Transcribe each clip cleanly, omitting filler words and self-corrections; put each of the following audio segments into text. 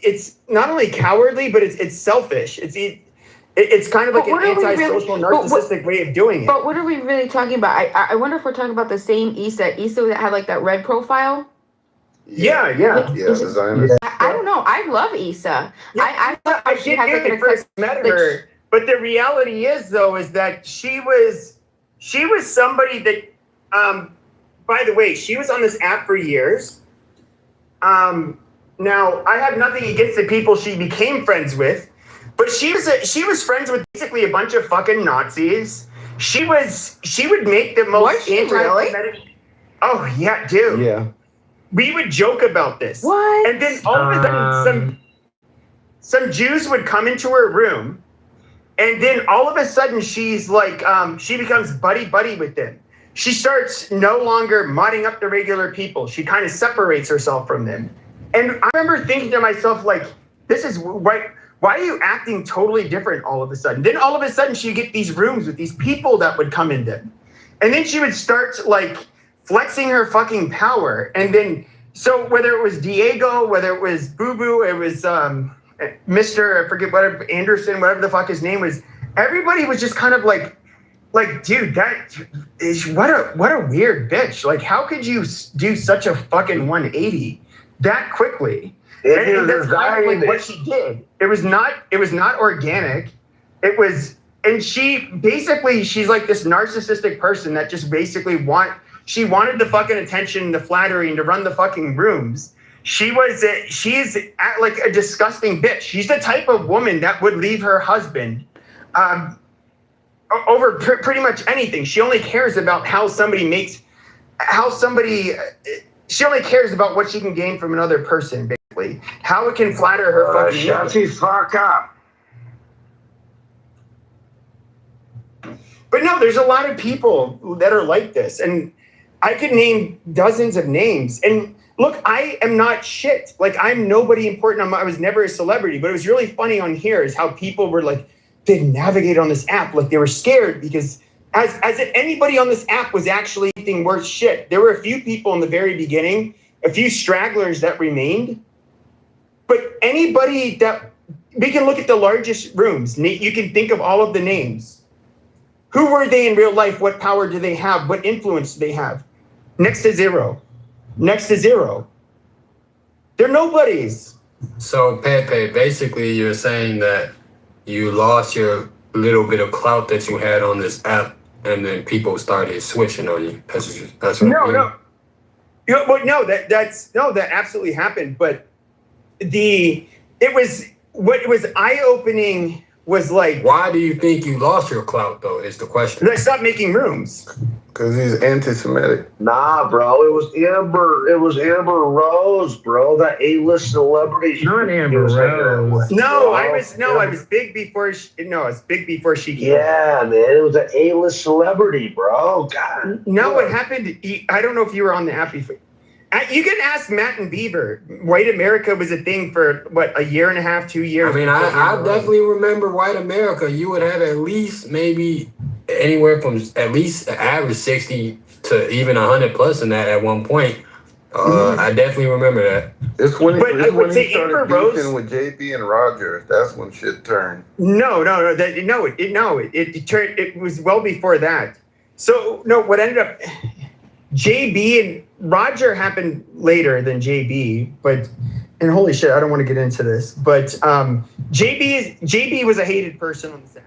it's not only cowardly, but it's selfish. It's kind of like an antisocial, narcissistic way of doing it. But what are we really talking about? I wonder if we're talking about the same Issa. Issa that had like that red profile. Yeah. Designer. I don't know. I love Issa. Yeah, I did when I first met her. But the reality is, though, is that she was somebody that, by the way, she was on this app for years. Now, I have nothing against the people she became friends with, but she was friends with basically a bunch of fucking Nazis. She would make the most really? Oh yeah, dude. Yeah. We would joke about this. What? And then all of a sudden, some Jews would come into her room, and then all of a sudden she's like, she becomes buddy with them. She starts no longer modding up the regular people. She kind of separates herself from them. And I remember thinking to myself, like, this is right. Why are you acting totally different all of a sudden? Then all of a sudden she'd get these rooms with these people that would come in them. And then she would start like flexing her fucking power. And then, so whether it was Diego, whether it was Boo Boo, it was Mr. I forget whatever, Anderson, whatever the fuck his name was, everybody was just kind of like, dude, that is what a weird bitch. Like, how could you do such a fucking 180 that quickly? And that's kind of like what she did. It was not organic. It was, and she's like this narcissistic person that just basically she wanted the fucking attention, the flattery, and to run the fucking rooms. She's like a disgusting bitch. She's the type of woman that would leave her husband over pretty much anything. She only cares about she only cares about what she can gain from another person, basically. How it can flatter her fucking shut the fuck up. But no, there's a lot of people that are like this, and I could name dozens of names. And look, I am not shit. Like, I'm nobody important. I was never a celebrity, but it was really funny on here is how people were like, they navigate on this app like they were scared because as if anybody on this app was actually anything worth shit. There were a few people in the very beginning, a few stragglers that remained, but anybody that we can look at the largest rooms. You can think of all of the names. Who were they in real life? What power do they have? What influence do they have? Next to zero. They're nobodies. So Pepe, basically you're saying that you lost your little bit of clout that you had on this app, and then people started switching on you. That's what No. That absolutely happened. But what was eye-opening was like. Why do you think you lost your clout, though? Is the question. I stopped making rooms. Because he's anti-Semitic. Nah, bro. It was Amber Rose, bro. That A-list celebrity. Not Amber Rose. I was big before she came. Yeah, man. It was an A-list celebrity, bro. God. No, what happened? I don't know if you were on the app before. You can ask Matt and Beaver. White America was a thing for, a year and a half, 2 years? I mean, I definitely remember White America. You would have at least maybe anywhere from at least an average 60 to even 100 plus in that at one point. I definitely remmer that. It's when he started beefing with JB and Roger. That's when shit turned. It was well before that. So, no, what ended up... JB and Roger happened later than JB, and holy shit, I don't want to get into this, but JB was a hated person on the set.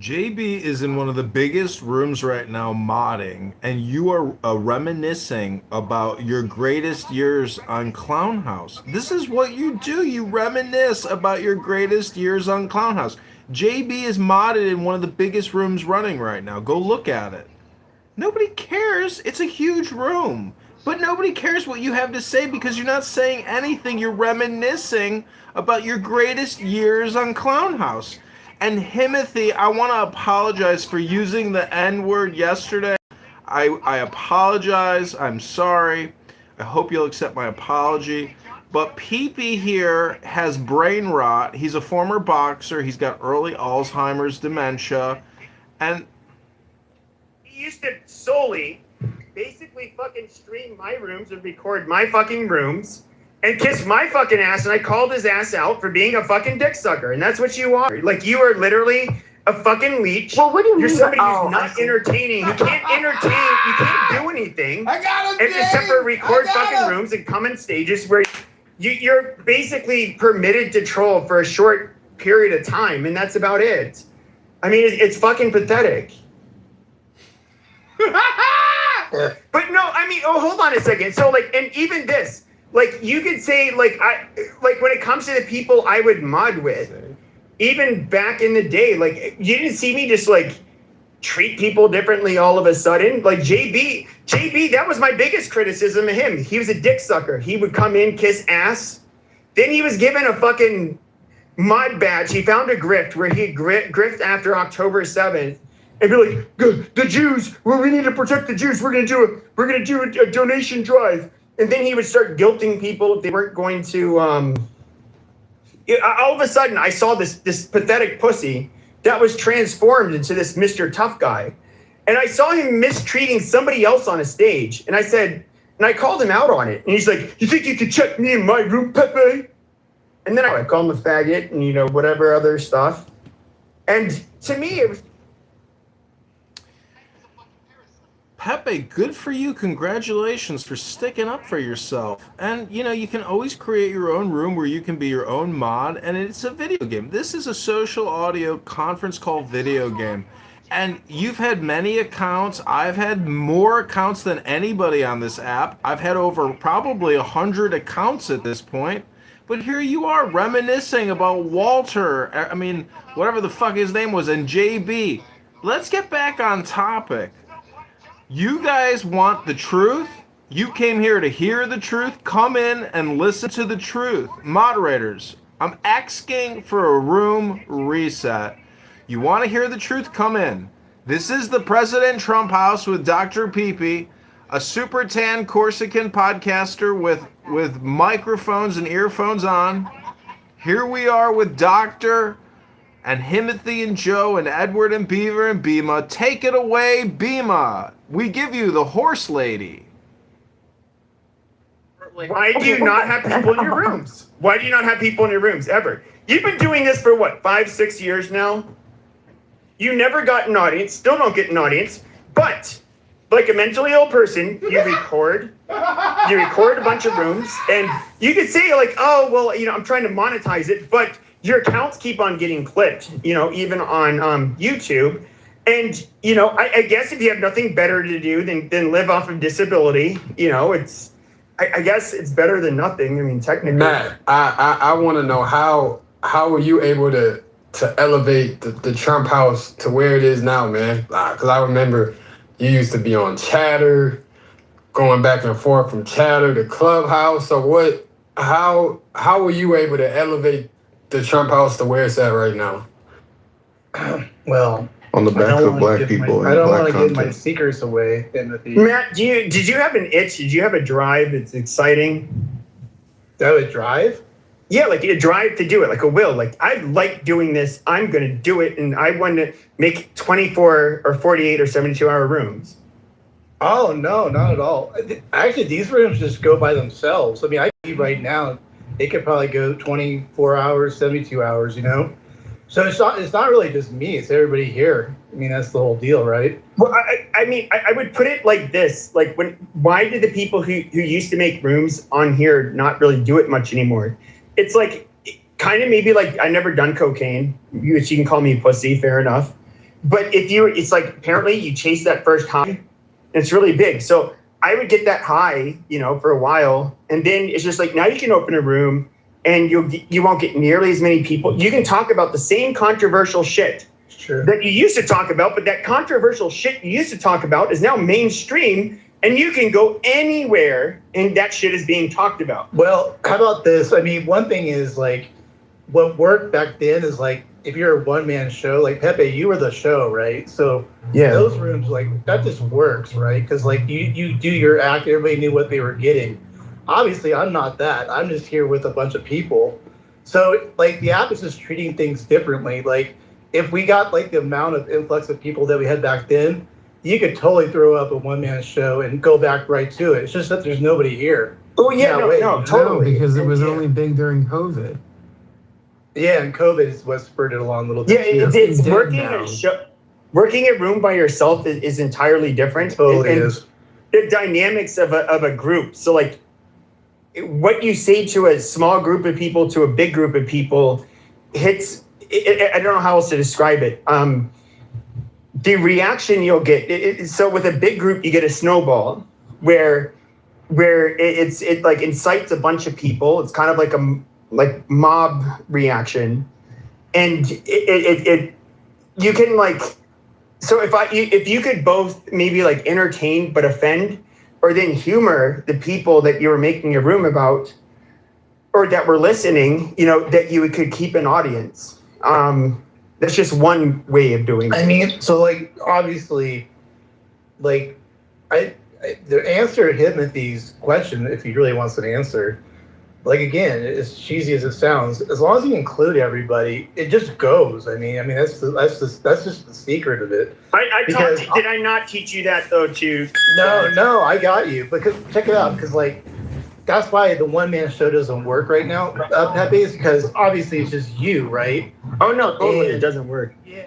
JB is in one of the biggest rooms right now modding, and you are reminiscing about your greatest years on Clown House. This is what you do. You reminisce about your greatest years on Clown House. JB is modded in one of the biggest rooms running right now. Go look at it. Nobody cares. It's a huge room. But nobody cares what you have to say because you're not saying anything. You're reminiscing about your greatest years on Clown House. And Himothy, I want to apologize for using the N-word yesterday. I apologize. I'm sorry. I hope you'll accept my apology. But Pee-Pee here has brain rot. He's a former boxer. He's got early Alzheimer's, dementia. And... used to solely basically fucking stream my rooms and record my fucking rooms and kissed my fucking ass, and I called his ass out for being a fucking dick sucker, and that's what you are. Like, you are literally a fucking leech. Well, what do you You're mean? somebody who's not entertaining. You can't entertain. You can't do anything. Except for record fucking rooms and come on stages where you're basically permitted to troll for a short period of time, and that's about it. I mean, it's fucking pathetic. But no, I mean, hold on a second. So, like, and even this, like, you could say, like, when it comes to the people I would mod with, even back in the day, like, you didn't see me just, like, treat people differently all of a sudden. Like, JB, that was my biggest criticism of him. He was a dick sucker. He would come in, kiss ass. Then he was given a fucking mod badge. He found a grift where he grift after October 7th. And be like, the Jews. Well, we need to protect the Jews. We're gonna do a donation drive. And then he would start guilting people if they weren't going to. All of a sudden, I saw this pathetic pussy that was transformed into this Mr. Tough Guy, and I saw him mistreating somebody else on a stage. And I said, and I called him out on it. And he's like, "You think you could check me in my room, Pepe?" And then I called him a faggot and whatever other stuff. And to me, it was. Pepe, good for you. Congratulations for sticking up for yourself. And, you can always create your own room where you can be your own mod, and it's a video game. This is a social audio conference call video game. And you've had many accounts. I've had more accounts than anybody on this app. I've had over probably 100 accounts at this point. But here you are reminiscing about Walter, I mean, whatever the fuck his name was, and JB. Let's get back on topic. You guys want the truth? You came here to hear the truth? Come in and listen to the truth. Moderators, I'm asking for a room reset. You want to hear the truth? Come in. This is the President Trump House with Dr. Peepee, a super tan Corsican podcaster with microphones and earphones on. Here we are with Dr. and Himothy and Joe and Edward and Beaver and Bima. Take it away, Bima. We give you the horse lady. Why do you not have people in your rooms? Why do you not have people in your rooms ever? You've been doing this for what, 5-6 years now? You never got an audience, still don't get an audience, but like a mentally ill person, you record a bunch of rooms, and you could say like, oh, well, I'm trying to monetize it, but your accounts keep on getting clipped, even on YouTube. And, I guess if you have nothing better to do than live off of disability, I guess it's better than nothing. I mean, technically. Matt, I want to know how were you able to elevate the Trump House to where it is now, man? Because I remember you used to be on Chatter, going back and forth from Chatter to Clubhouse. So how were you able to elevate the Trump House to where it's at right now? Well, on the back of black people. I don't want to give my secrets away, Timothy. Matt, did you have an itch? Did you have a drive that's exciting? That would drive? Yeah, like a drive to do it, like a will. Like, I like doing this. I'm going to do it. And I want to make 24 or 48 or 72-hour rooms. Oh, no, not at all. Actually, these rooms just go by themselves. I mean, I see right now, it could probably go 24 hours, 72 hours, So it's not really just me, it's everybody here. I mean, that's the whole deal, right? Well, I mean, I would put it like this. Like, why did the people who used to make rooms on here not really do it much anymore? It's like, kind of maybe like, I've never done cocaine, which you can call me a pussy, fair enough. But it's like, apparently you chase that first high, and it's really big. So I would get that high, for a while. And then it's just like, now you can open a room and you won't get nearly as many people. You can talk about the same controversial shit that you used to talk about, but that controversial shit you used to talk about is now mainstream, and you can go anywhere and that shit is being talked about. Well, how about this? I mean, one thing is like, what worked back then is like, if you're a one-man show, like Pepe, you were the show, right? So yeah, those rooms, like, that just works, right? Because like you do your act, everybody knew what they were getting. Obviously, I'm not that. I'm just here with a bunch of people. So like the app is just treating things differently. Like if we got like the amount of influx of people that we had back then, you could totally throw up a one-man show and go back right to it. It's just that there's nobody here. Oh yeah, no, totally. No, because it was only big during COVID. Yeah, and COVID is what spurred it along a little bit. Yeah, it's working a room by yourself is entirely different. Totally is. The dynamics of a group. So like, what you say to a small group of people to a big group of people hits. I don't know how else to describe it. The reaction you'll get. So with a big group, you get a snowball where it like incites a bunch of people. It's kind of like a mob reaction, and it you can like. So if you could both maybe like entertain but offend, or then humor the people that you were making a room about, or that were listening, that you could keep an audience. That's just one way of doing it. I mean, so like obviously, like the answer to Timothy's question, if he really wants an answer, like again, as cheesy as it sounds, as long as you include everybody, it just goes. I mean that's just the secret of it. Did I not teach you that though too? No, I got you. Because check it out, because like that's why the one-man show doesn't work right now, Pepe, is because obviously it's just you, right? Oh no, totally, it doesn't work. Yeah.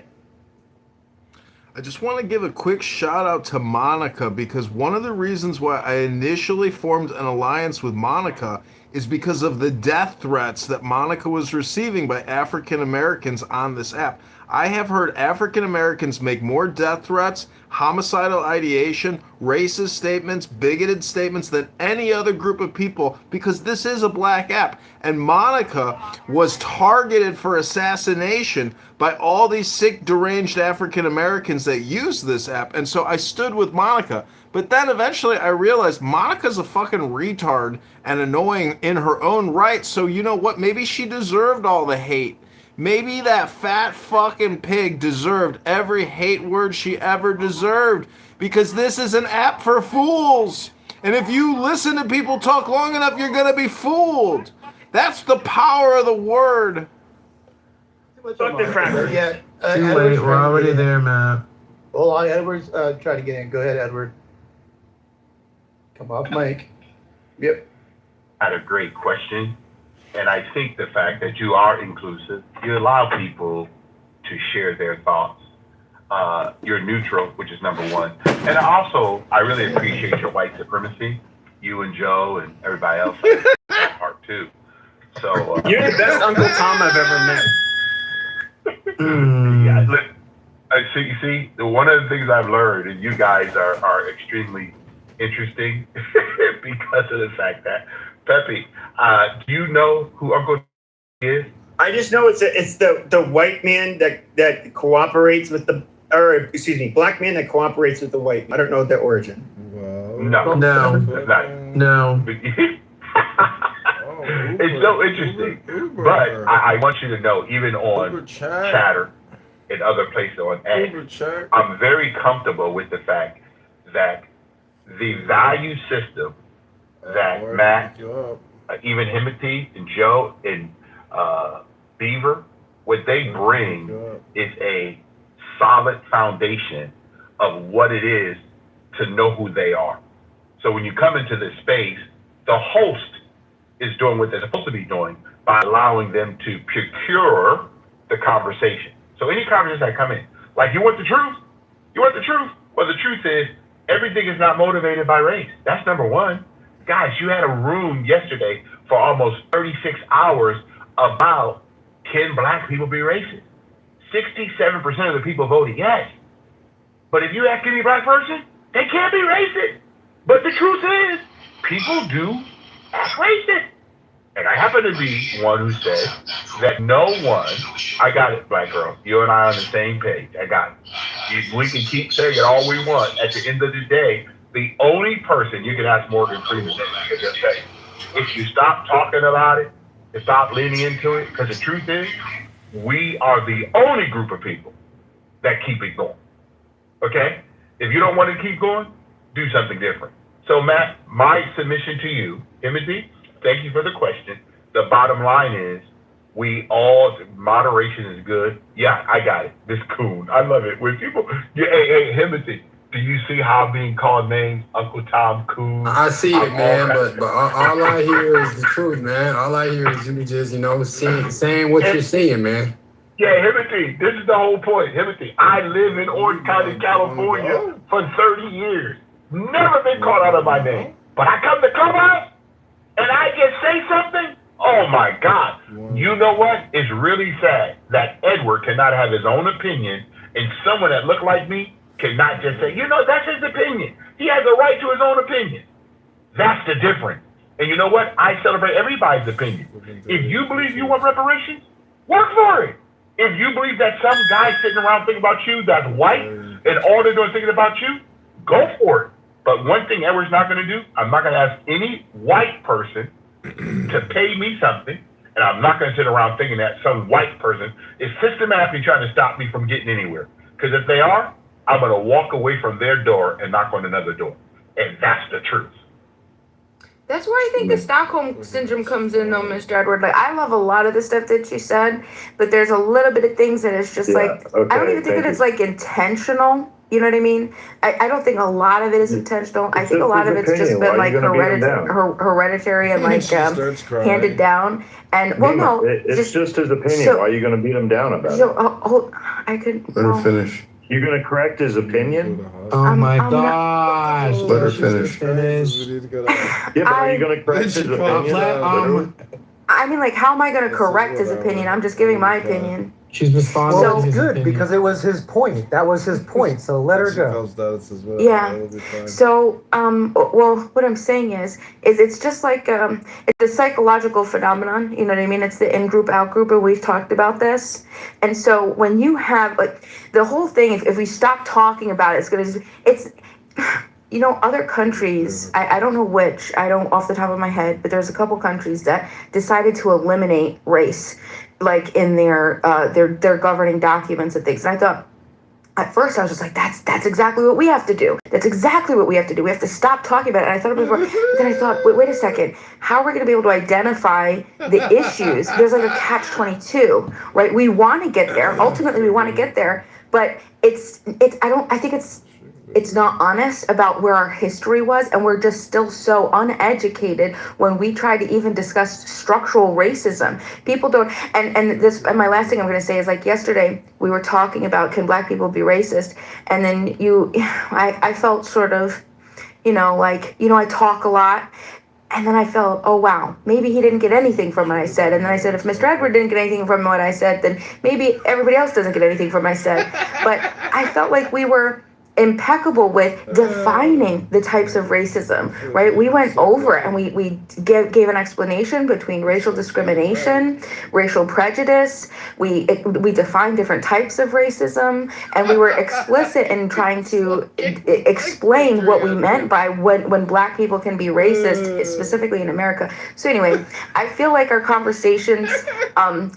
I just want to give a quick shout out to Monica, because one of the reasons why I initially formed an alliance with Monica is because of the death threats that Monica was receiving by African Americans on this app. I have heard African Americans make more death threats, homicidal ideation, racist statements, bigoted statements than any other group of people, because this is a black app. And Monica was targeted for assassination by all these sick, deranged African Americans that use this app. And so I stood with Monica. But then eventually I realized Monica's a fucking retard and annoying in her own right. So you know what? Maybe she deserved all the hate. Maybe that fat fucking pig deserved every hate word she ever deserved, because this is an app for fools. And if you listen to people talk long enough, you're going to be fooled. That's the power of the word. Fuck the cracker. Yeah. Too late. We're already there, man. Hold on, Edward's try to get in. Go ahead, Edward. Come off mic. Yep. Had a great question. And I think the fact that you are inclusive, you allow people to share their thoughts. You're neutral, which is number one. And also, I really appreciate your white supremacy. You and Joe and everybody else, that part too. So you're the best Uncle Tom I've ever met. Yeah, look, see, one of the things I've learned, and you guys are extremely interesting because of the fact that Pepe, do you know who Uncle is? I just know it's the white man that cooperates with black man that cooperates with the white. I don't know the origin. Well, no. It's so interesting. But I want you to know, even on Chatter and other places on X, I'm very comfortable with the fact that the value system that Matt, even Himothy and Joe and Beaver, what they bring is a solid foundation of what it is to know who they are. So when you come into this space, the host is doing what they're supposed to be doing by allowing them to procure the conversation. So any conversation that come in, like, you want the truth? You want the truth? Well, the truth is everything is not motivated by race. That's number one. Guys, you had a room yesterday for almost 36 hours about can black people be racist? 67% of the people voted yes. But if you ask any black person, they can't be racist. But the truth is, people do act racist. And I happen to be one who says that no one, I got it, black girl. You and I are on the same page. I got it. We can keep saying it all we want. At the end of the day, the only person you can ask Morgan Freeman is just say, if you stop talking about it, and stop leaning into it, because the truth is, we are the only group of people that keep it going. Okay? If you don't want to keep going, do something different. So, Matt, my submission to you, Timothy, thank you for the question. The bottom line is, moderation is good. Yeah, I got it. This coon. I love it. When people, hey, Timothy, Do you see how I'm being called names? Uncle Tom Coon. I see it, man, but all I hear is the truth, man. All I hear is you just, saying what you're seeing, man. Yeah, Himothy, this is the whole point. Himothy, I live in Orange County, California for 30 years. Never been called out of my name. But I come to Clubhouse and I just say something. Oh my God. You know what? It's really sad that Edward cannot have his own opinion and someone that looked like me cannot just say, that's his opinion. He has a right to his own opinion. That's the difference. And you know what? I celebrate everybody's opinion. If you believe you want reparations, work for it. If you believe that some guy sitting around thinking about you that's white and all they're doing is thinking about you, go for it. But one thing Edward's not going to do, I'm not going to ask any white person to pay me something, and I'm not going to sit around thinking that some white person is systematically trying to stop me from getting anywhere. Because if they are, I'm going to walk away from their door and knock on another door. And that's the truth. That's where I think the Stockholm syndrome comes in, though, Mr. Edward. Like, I love a lot of the stuff that you said, but there's a little bit of things that it's just I don't even think that it's like intentional. You know what I mean? I don't think a lot of it is intentional. I think a lot of it's just been like hereditary and like handed down. And it's just his opinion. So, why are you going to beat him down about it? I could. Let her finish. You're going to correct his opinion? Oh my gosh. Let her finish. Yeah, but are you going to correct his opinion? I mean, like, how am I going to correct his opinion? I'm just giving my opinion. She's responding. Well, it's good because it was his point. That was his point. So let her go. Yeah. So, well, what I'm saying is it's just like it's a psychological phenomenon. You know what I mean? It's the in-group, out-group, and we've talked about this. And so when you have like the whole thing, if we stop talking about it, it's other countries, I don't know which, I don't off the top of my head, but there's a couple countries that decided to eliminate race, like in their governing documents and things. And I thought, at first I was just like, that's exactly what we have to do. That's exactly what we have to do. We have to stop talking about it. And I thought it before, but then I thought, wait a second. How are we going to be able to identify the issues? There's like a catch-22, right? We want to get there. Ultimately, we want to get there, but I think it's not honest about where our history was, and we're just still so uneducated when we try to even discuss structural racism. People don't, and my last thing I'm going to say is, like, yesterday we were talking about, can black people be racist? And then I felt sort of, I talk a lot. And then I felt, oh, wow, maybe he didn't get anything from what I said. And then I said, if Mr. Edward didn't get anything from what I said, then maybe everybody else doesn't get anything from what I said. But I felt like we were impeccable with defining the types of racism, right? We went over it and we gave an explanation between racial discrimination, racial prejudice. We defined different types of racism, and we were explicit in trying to explain what we meant by when black people can be racist, specifically in America. So anyway, I feel like our conversations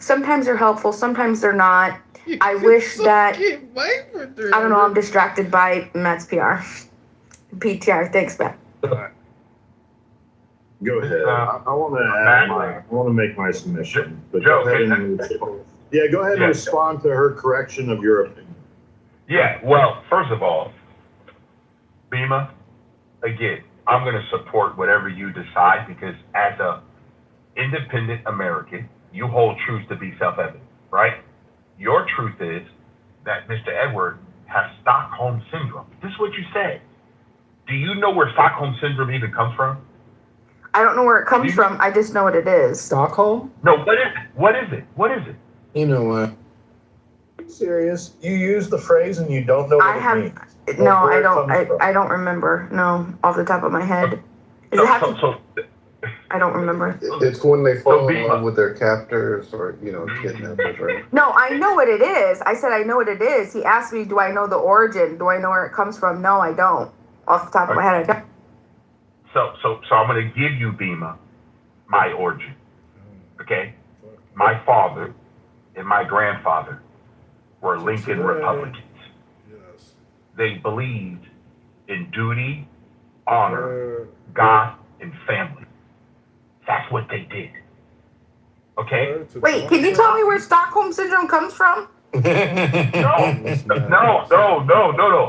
sometimes are helpful, sometimes they're not. I wish that, I don't know, I'm distracted by Matt's PTR. Thanks, Matt. Go ahead. I want to make my submission. But go ahead and respond to her correction of your opinion. Yeah, well, first of all, Bima, again, I'm going to support whatever you decide, because as a independent American, you hold truths to be self-evident, right? Your truth is that Mr. Edward has Stockholm Syndrome. This is what you said. Do you know where Stockholm Syndrome even comes from? I don't know where it comes from. I just know what it is. Stockholm? No, what is it? You know what? Are you serious? You use the phrase and you don't know what it means. No, I don't. I don't remember. No, off the top of my head. I don't remember. It's when they fall in love with their captors or, kidnappers, right? No, I know what it is. I said I know what it is. He asked me, do I know the origin? Do I know where it comes from? No, I don't. Off the top of my head, I don't. So I'm going to give you, Bima, my origin. Okay? My father and my grandfather were Lincoln Republicans. Yes. They believed in duty, honor, God, and family. That's what they did. Okay? Wait, can you tell me where Stockholm Syndrome comes from? No.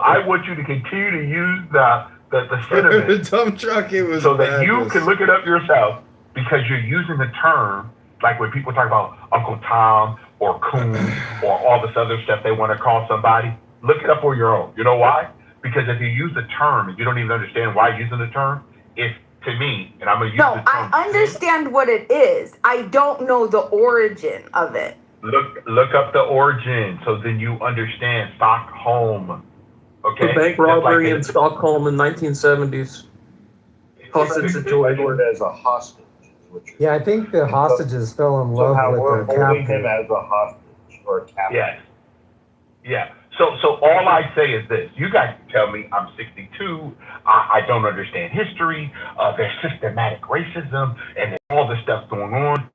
I want you to continue to use the sentiment The dump truck, it was so that you madness. can look it up yourself, because you're using the term like when people talk about Uncle Tom or Coon or all this other stuff they want to call somebody. Look it up on your own. You know why? Because if you use the term and you don't even understand why you're using the term, it's, to me, and I'm going to use the term. No, I understand what it is. I don't know the origin of it. Look up the origin, so then you understand Stockholm. Okay. The bank robbery in Stockholm in 1970s. Hostage situation. Edward as a hostage. Yeah, I think the hostages fell in love with we're the holding captain. him as a hostage or a captain. Yes. Yeah. So all I say is this: you guys tell me I'm 62. I don't understand history. There's systematic racism and all this stuff going on.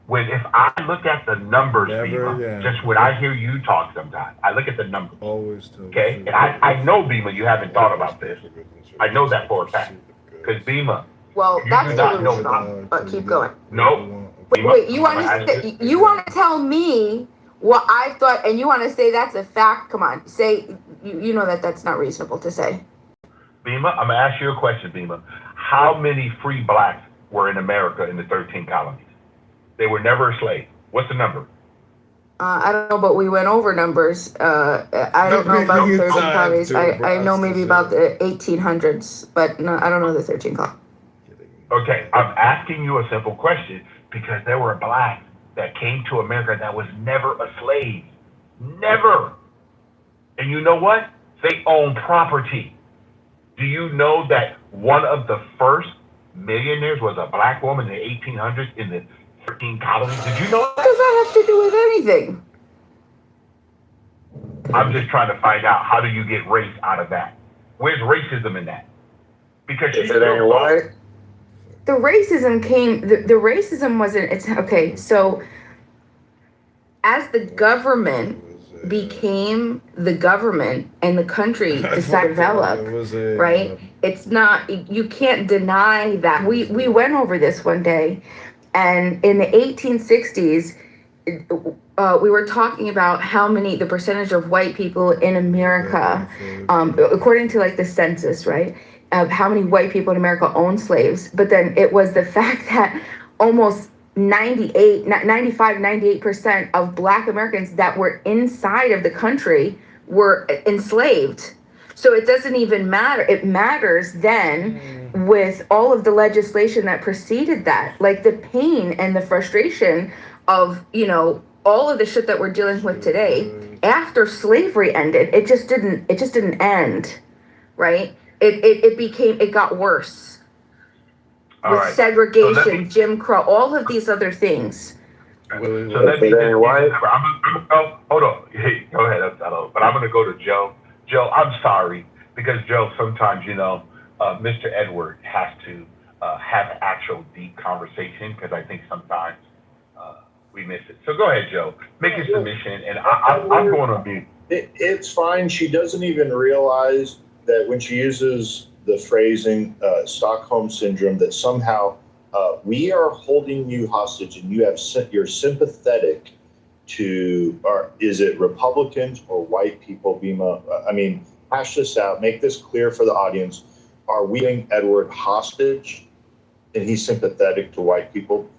When if I look at the numbers, Bima, just when I hear you talk sometimes, I look at the numbers. Always. Okay? And I know, Bima, you haven't thought about this. I know that for a fact. Because Bima. Well, that's delusional. But keep going. No. Wait, you want to tell me what I thought, and you want to say that's a fact? Come on, say you know that's not reasonable to say. Bima, I'm gonna ask you a question, Bima. How many free blacks were in America in the 13 colonies? They were never a slave. What's the number? I don't know, but we went over numbers. I don't know about 13 colonies. I know maybe about the 1800s, but no, I don't know the 13 colonies. Okay, I'm asking you a simple question because there were blacks that came to America that was never a slave. Never. And you know what? They owned property. Do you know that one of the first millionaires was a black woman in the 1800s in the 13 colonies? Did you know that? What does that have to do with anything? I'm just trying to find out, how do you get race out of that? Where's racism in that? Because if it ain't white. The racism came, the racism wasn't, it's okay. So as the government became the government and the country decided to develop, right? It's not, you can't deny that. We went over this one day, and in the 1860s, we were talking about the percentage of white people in America, according to like the census, right? Of how many white people in America own slaves. But then it was the fact that almost 98% of black Americans that were inside of the country were enslaved. So it doesn't even matter. It matters then with all of the legislation that preceded that, like the pain and the frustration of, all of the shit that we're dealing with today. After slavery ended, it just didn't end, right? It got worse. With segregation, Jim Crow, all of these other things. So let me hold on. Hey, go ahead. But I'm going to go to Joe. Joe, I'm sorry, because Joe, sometimes, Mr. Edward has to have an actual deep conversation, because I think sometimes we miss it. So go ahead, Joe. Make your submission, and I'm going on mute. It's fine. She doesn't even realize that when she uses the phrasing Stockholm syndrome, that somehow we are holding you hostage, and you're sympathetic to, or is it Republicans or white people, Bima? I mean, hash this out, make this clear for the audience. Are we holding Edward hostage, and he's sympathetic to white people?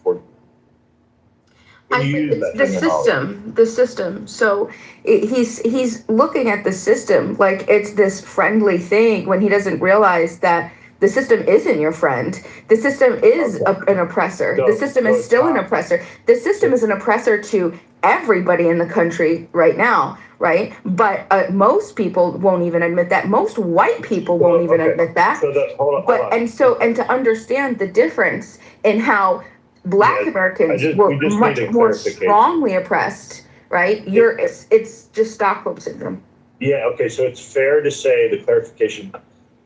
The system. So he's looking at the system like it's this friendly thing, when he doesn't realize that the system isn't your friend. The system is an oppressor. The system is still an oppressor. The system is an oppressor to everybody in the country right now, right? But most people won't even admit that. Most white people won't even admit that. Hold on. And to understand the difference in how Black Americans were much more strongly oppressed, right? It's just Stockholm syndrome. Yeah. Okay. So it's fair to say, the clarification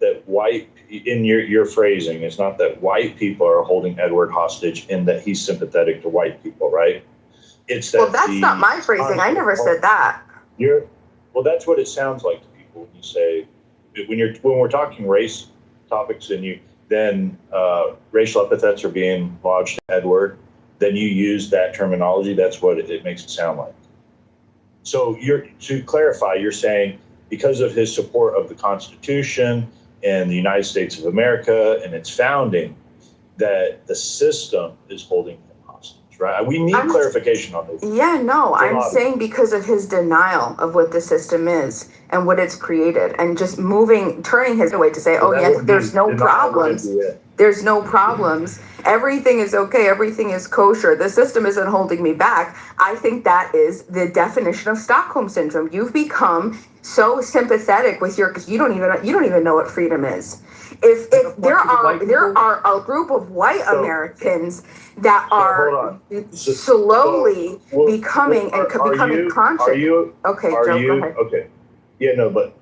that white, in your phrasing, is not that white people are holding Edward hostage and that he's sympathetic to white people, right? It's that. Well, that's not my phrasing. I never said that. Well, that's what it sounds like to people when you say, when we're talking race topics, and then racial epithets are being lodged to Edward, then you use that terminology. That's what it makes it sound like. So to clarify, you're saying because of his support of the Constitution and the United States of America and its founding, that the system is holding him hostage, right? We need clarification on this. Yeah, no, I'm saying because of his denial of what the system is and what it's created, and just turning his way to say, oh yes, there's no problems. There's no problems. Everything is okay. Everything is kosher. The system isn't holding me back. I think that is the definition of Stockholm syndrome. You've become so sympathetic with because you don't even know what freedom is. If there are a group of white Americans that are slowly becoming conscious. Are you okay? Joe, go ahead. Okay? Yeah, no, but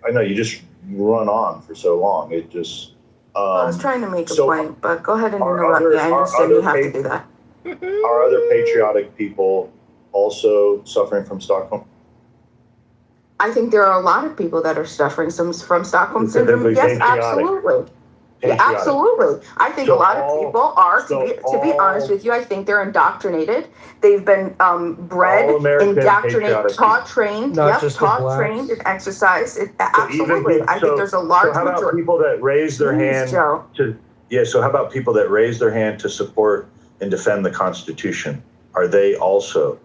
I know you just run on for so long. It just. I was trying to make a point, but go ahead and interrupt me. I understand you have to do that. Are other patriotic people also suffering from Stockholm? I think there are a lot of people that are suffering from Stockholm syndrome. Yes, absolutely. Yeah, absolutely. I think a lot of people are, to be honest with you, I think they're indoctrinated. They've been bred, indoctrinated, taught, trained, trained and exercised. Absolutely. I think there's a large majority. So how about people that raise their hand so how about people that raise their hand to support and defend the Constitution? Are they also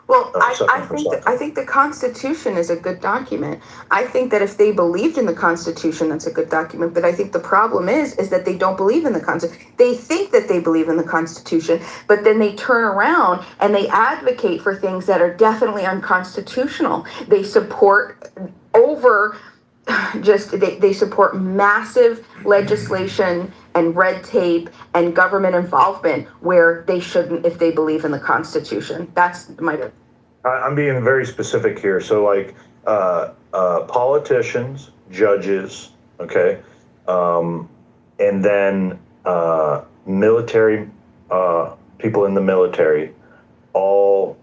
Well, I think the Constitution is a good document. I think that if they believed in the Constitution, that's a good document. But I think the problem is that they don't believe in the Constitution. They think that they believe in the Constitution, but then they turn around and they advocate for things that are definitely unconstitutional. They support they support massive legislation and red tape and government involvement where they shouldn't if they believe in the Constitution. That's my. I'm being very specific here. So like politicians, judges, okay, and then military people in the military all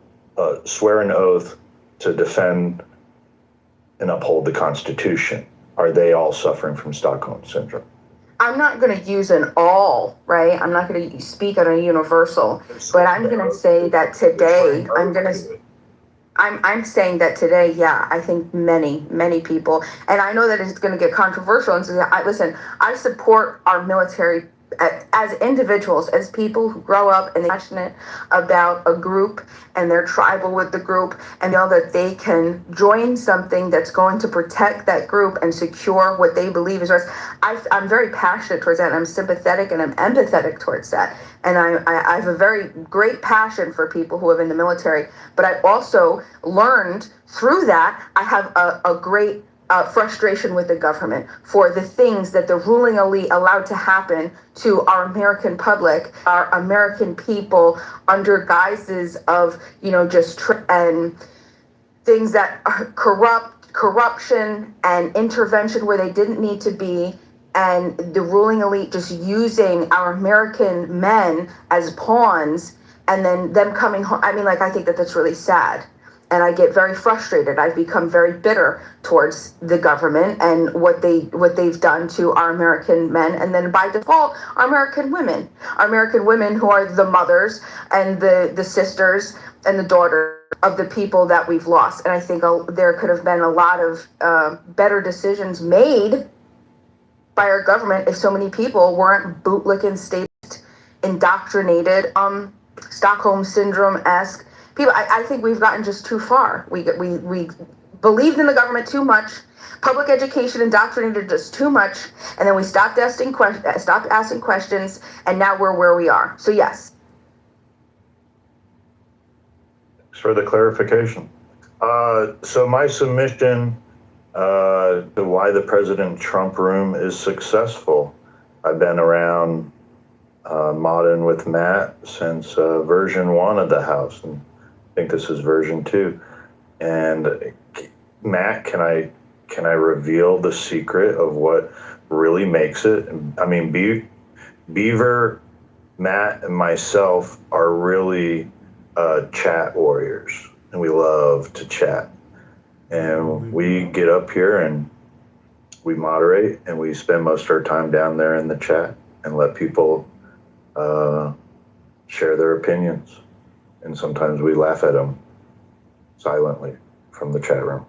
swear an oath to defend and uphold the Constitution. Are they all suffering from Stockholm syndrome? I'm not going to use an all, right? I'm not going to speak on a universal, but I'm going to say that today, I'm saying that today, yeah, I think many people, and I know that it's going to get controversial. And so, listen, I support our military as individuals, as people who grow up and they're passionate about a group and they're tribal with the group and know that they can join something that's going to protect that group and secure what they believe is right. I'm very passionate towards that, and I'm sympathetic and I'm empathetic towards that. And I have a very great passion for people who have in the military, but I also learned through that, I have a great frustration with the government for the things that the ruling elite allowed to happen to our American public, our American people, under guises of, and things that are corruption and intervention where they didn't need to be, and the ruling elite just using our American men as pawns and then them coming home. I think that that's really sad. And I get very frustrated. I've become very bitter towards the government and what they've done to our American men, and then by default, our American women who are the mothers and the sisters and the daughters of the people that we've lost. And I think there could have been a lot of better decisions made by our government if so many people weren't bootlicking, state indoctrinated, Stockholm syndrome-esque people. I think we've gotten just too far. We believed in the government too much. Public education indoctrinated just too much, and then we stopped asking questions, and now we're where we are. So yes. Thanks for the clarification. So my submission to why the President Trump room is successful. I've been around modding with Matt since version 1 of the house, and I think this is version 2. And Matt, can I reveal the secret of what really makes it? Beaver, Matt, and myself are really chat warriors, and we love to chat. And we get up here and we moderate, and we spend most of our time down there in the chat and let people share their opinions. And sometimes we laugh at them silently from the chat room.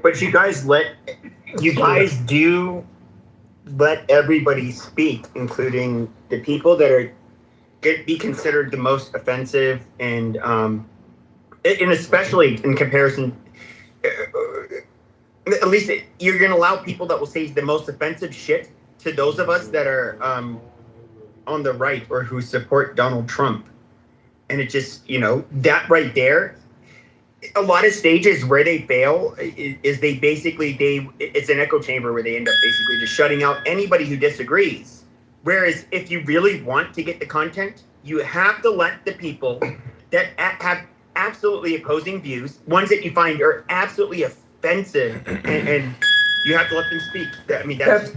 But you guys do let everybody speak, including the people that are be considered the most offensive, and especially in comparison, at least you're going to allow people that will say the most offensive shit to those of us that are on the right or who support Donald Trump. And it just, that right there, a lot of stages where they fail is it's an echo chamber where they end up basically just shutting out anybody who disagrees. Whereas if you really want to get the content, you have to let the people that have absolutely opposing views, ones that you find are absolutely offensive, and you have to let them speak.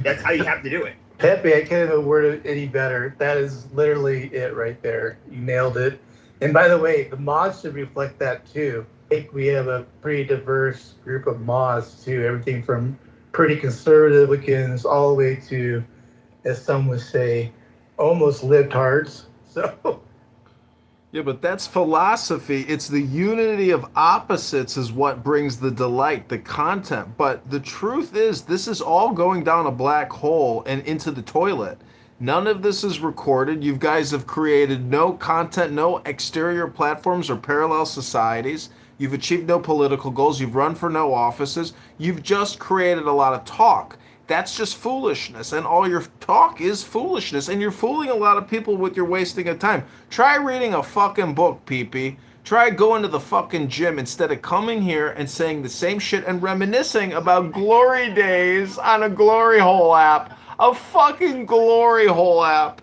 That's how you have to do it. Pepe, I can't have worded it any better. That is literally it right there. You nailed it. And by the way, the mods should reflect that too. I think we have a pretty diverse group of mods too. Everything from pretty conservative Wiccans all the way to, as some would say, almost libtards. So. Yeah, but that's philosophy. It's the unity of opposites is what brings the delight, the content. But the truth is, this is all going down a black hole and into the toilet. None of this is recorded. You guys have created no content, no exterior platforms or parallel societies. You've achieved no political goals. You've run for no offices. You've just created a lot of talk. That's just foolishness, and all your talk is foolishness, and you're fooling a lot of people with your wasting of time. Try reading a fucking book, PP. Try going to the fucking gym instead of coming here and saying the same shit and reminiscing about glory days on a glory hole app. A fucking glory hole app.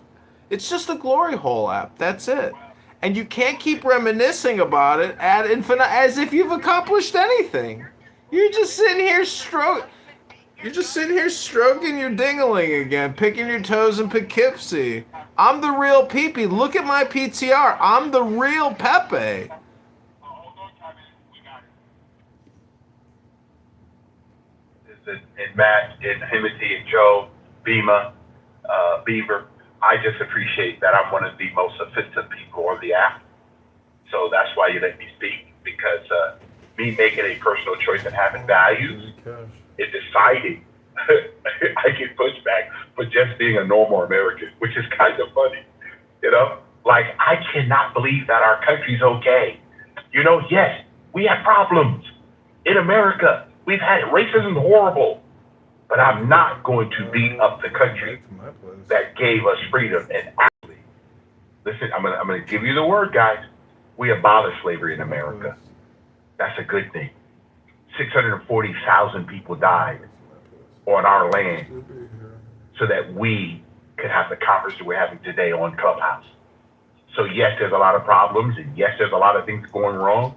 It's just a glory hole app. That's it. And you can't keep reminiscing about it ad infinitum as if you've accomplished anything. You're just sitting here stroking your dingling again, picking your toes in Poughkeepsie. I'm the real Peepee. Look at my PTR. I'm the real Pepe. And Matt, and Himothy, and Joe, Bima, Beaver, I just appreciate that I'm one of the most offensive people on the app. So that's why you let me speak, because me making a personal choice and having values is deciding I get pushback for just being a normal American, which is kind of funny, Like, I cannot believe that our country's okay. Yes, we have problems. In America, we've had racism horrible, but I'm not going to beat up the country that gave us freedom. And actually, listen, I'm gonna give you the word, guys. We abolished slavery in America. That's a good thing. 640,000 people died on our land so that we could have the conversation we're having today on Clubhouse. So yes, there's a lot of problems, and yes, there's a lot of things going wrong,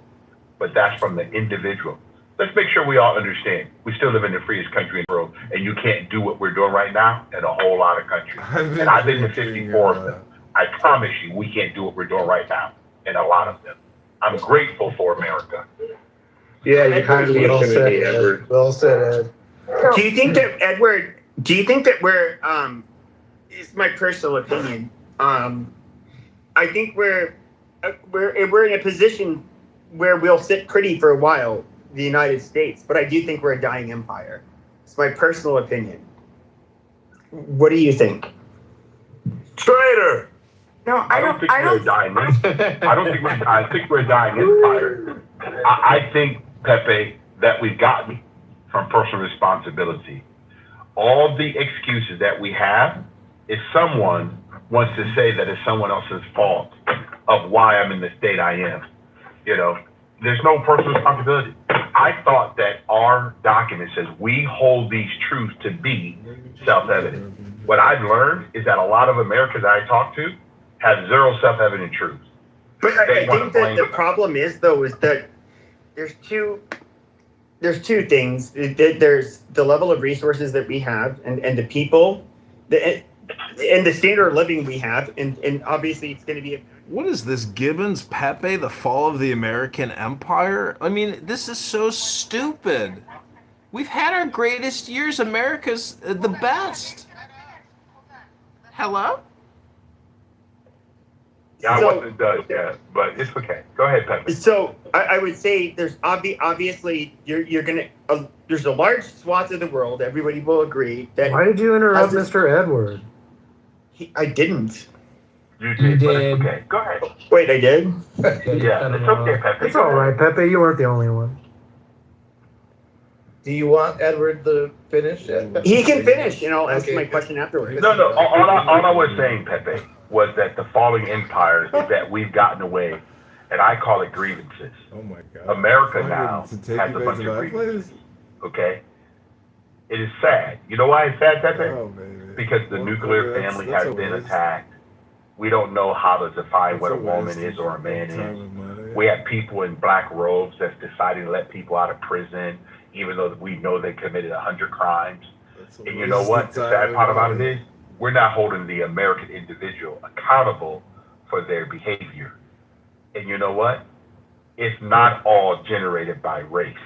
but that's from the individual. Let's make sure we all understand. We still live in the freest country in the world, and you can't do what we're doing right now in a whole lot of countries. And I've been to 54 of them. I promise you, we can't do what we're doing right now in a lot of them. I'm grateful for America. Yeah, you kind of well said, Edward. Well said, Ed. Do you think that, Edward, we're, it's my personal opinion, I think we're in a position where we'll sit pretty for a while, the United States, but I do think we're a dying empire. It's my personal opinion. What do you think? Traitor! No, I don't think we're a dying empire. I think we're a dying empire. I think, Pepe, that we've gotten from personal responsibility. All the excuses that we have is someone wants to say that it's someone else's fault of why I'm in the state I am. There's no personal responsibility. I thought that our document says we hold these truths to be self-evident. What I've learned is that a lot of Americans I talk to have zero self-evident truths. But I think that the problem is, though, is that there's two things. There's the level of resources that we have, and the people, and the standard of living we have, and obviously it's going to be. What is this, Gibbons, Pepe, the fall of the American empire? I mean, this is so stupid. We've had our greatest years. America's the best. Hello? Yeah, I wasn't done yet, but it's okay. Go ahead, Pepe. So I would say there's obviously you're gonna there's a large swath of the world. Everybody will agree that. Why did you interrupt Mr. Edward? I didn't. You did. Okay, go ahead. Wait, I did. Yeah, it's okay, Pepe. It's all right, Pepe. You weren't the only one. Do you want Edward to finish? He can finish, and I'll ask my question afterwards. No. All I was saying, Pepe, was that the falling empires is that we've gotten away, and I call it grievances. Oh my God. America now has a bunch of grievances. Okay? It is sad. You know why it's sad, Pepe? Oh, Because the nuclear family has been attacked. We don't know how to define what a woman is or a man is. We have people in black robes that's deciding to let people out of prison, even though we know they committed 100 crimes. And you know what? The sad part about it is, we're not holding the American individual accountable for their behavior. And you know what? It's not all generated by race.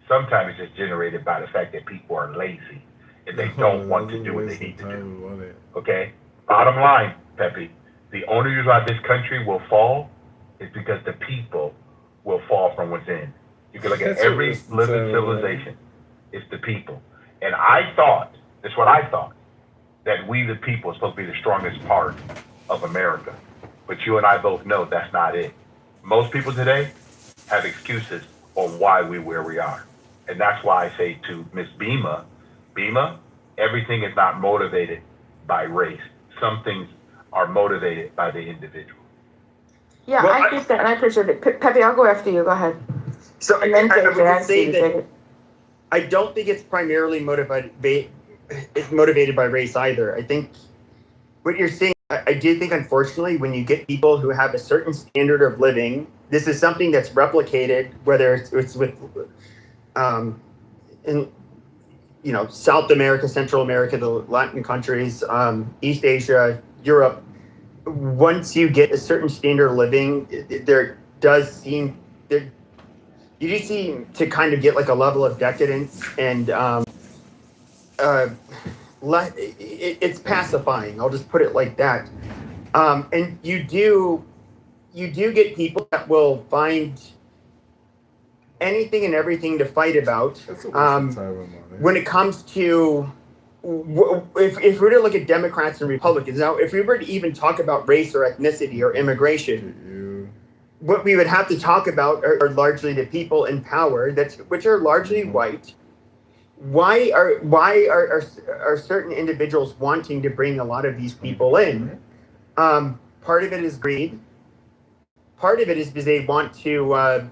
Sometimes it's just generated by the fact that people are lazy and they don't want to do what they need to do. Okay? Bottom line, Pepe, the only reason why this country will fall is because the people will fall from within. You can look at every living civilization. It's the people. And I thought, that's what I thought, that we the people are supposed to be the strongest part of America. But you and I both know that's not it. Most people today have excuses on why we're where we are. And that's why I say to Miss Bima, everything is not motivated by race. Some things are motivated by the individual. Yeah, well, I think that, and I appreciate it. Pepe, I'll go after you. Go ahead. So and then I would say that I don't think it's primarily motivated by race either. I think what you're saying, I do think, unfortunately, when you get people who have a certain standard of living, this is something that's replicated, whether it's with, in South America, Central America, the Latin countries, East Asia, Europe. Once you get a certain standard of living, you do seem to kind of get like a level of decadence, and it's pacifying. I'll just put it like that. And you do get people that will find anything and everything to fight about. When it comes to, if we were to look at Democrats and Republicans, now if we were to even talk about race or ethnicity or immigration, what we would have to talk about are largely the people in power, which are largely white. Why are certain individuals wanting to bring a lot of these people in? Part of it is greed. Part of it is because they want to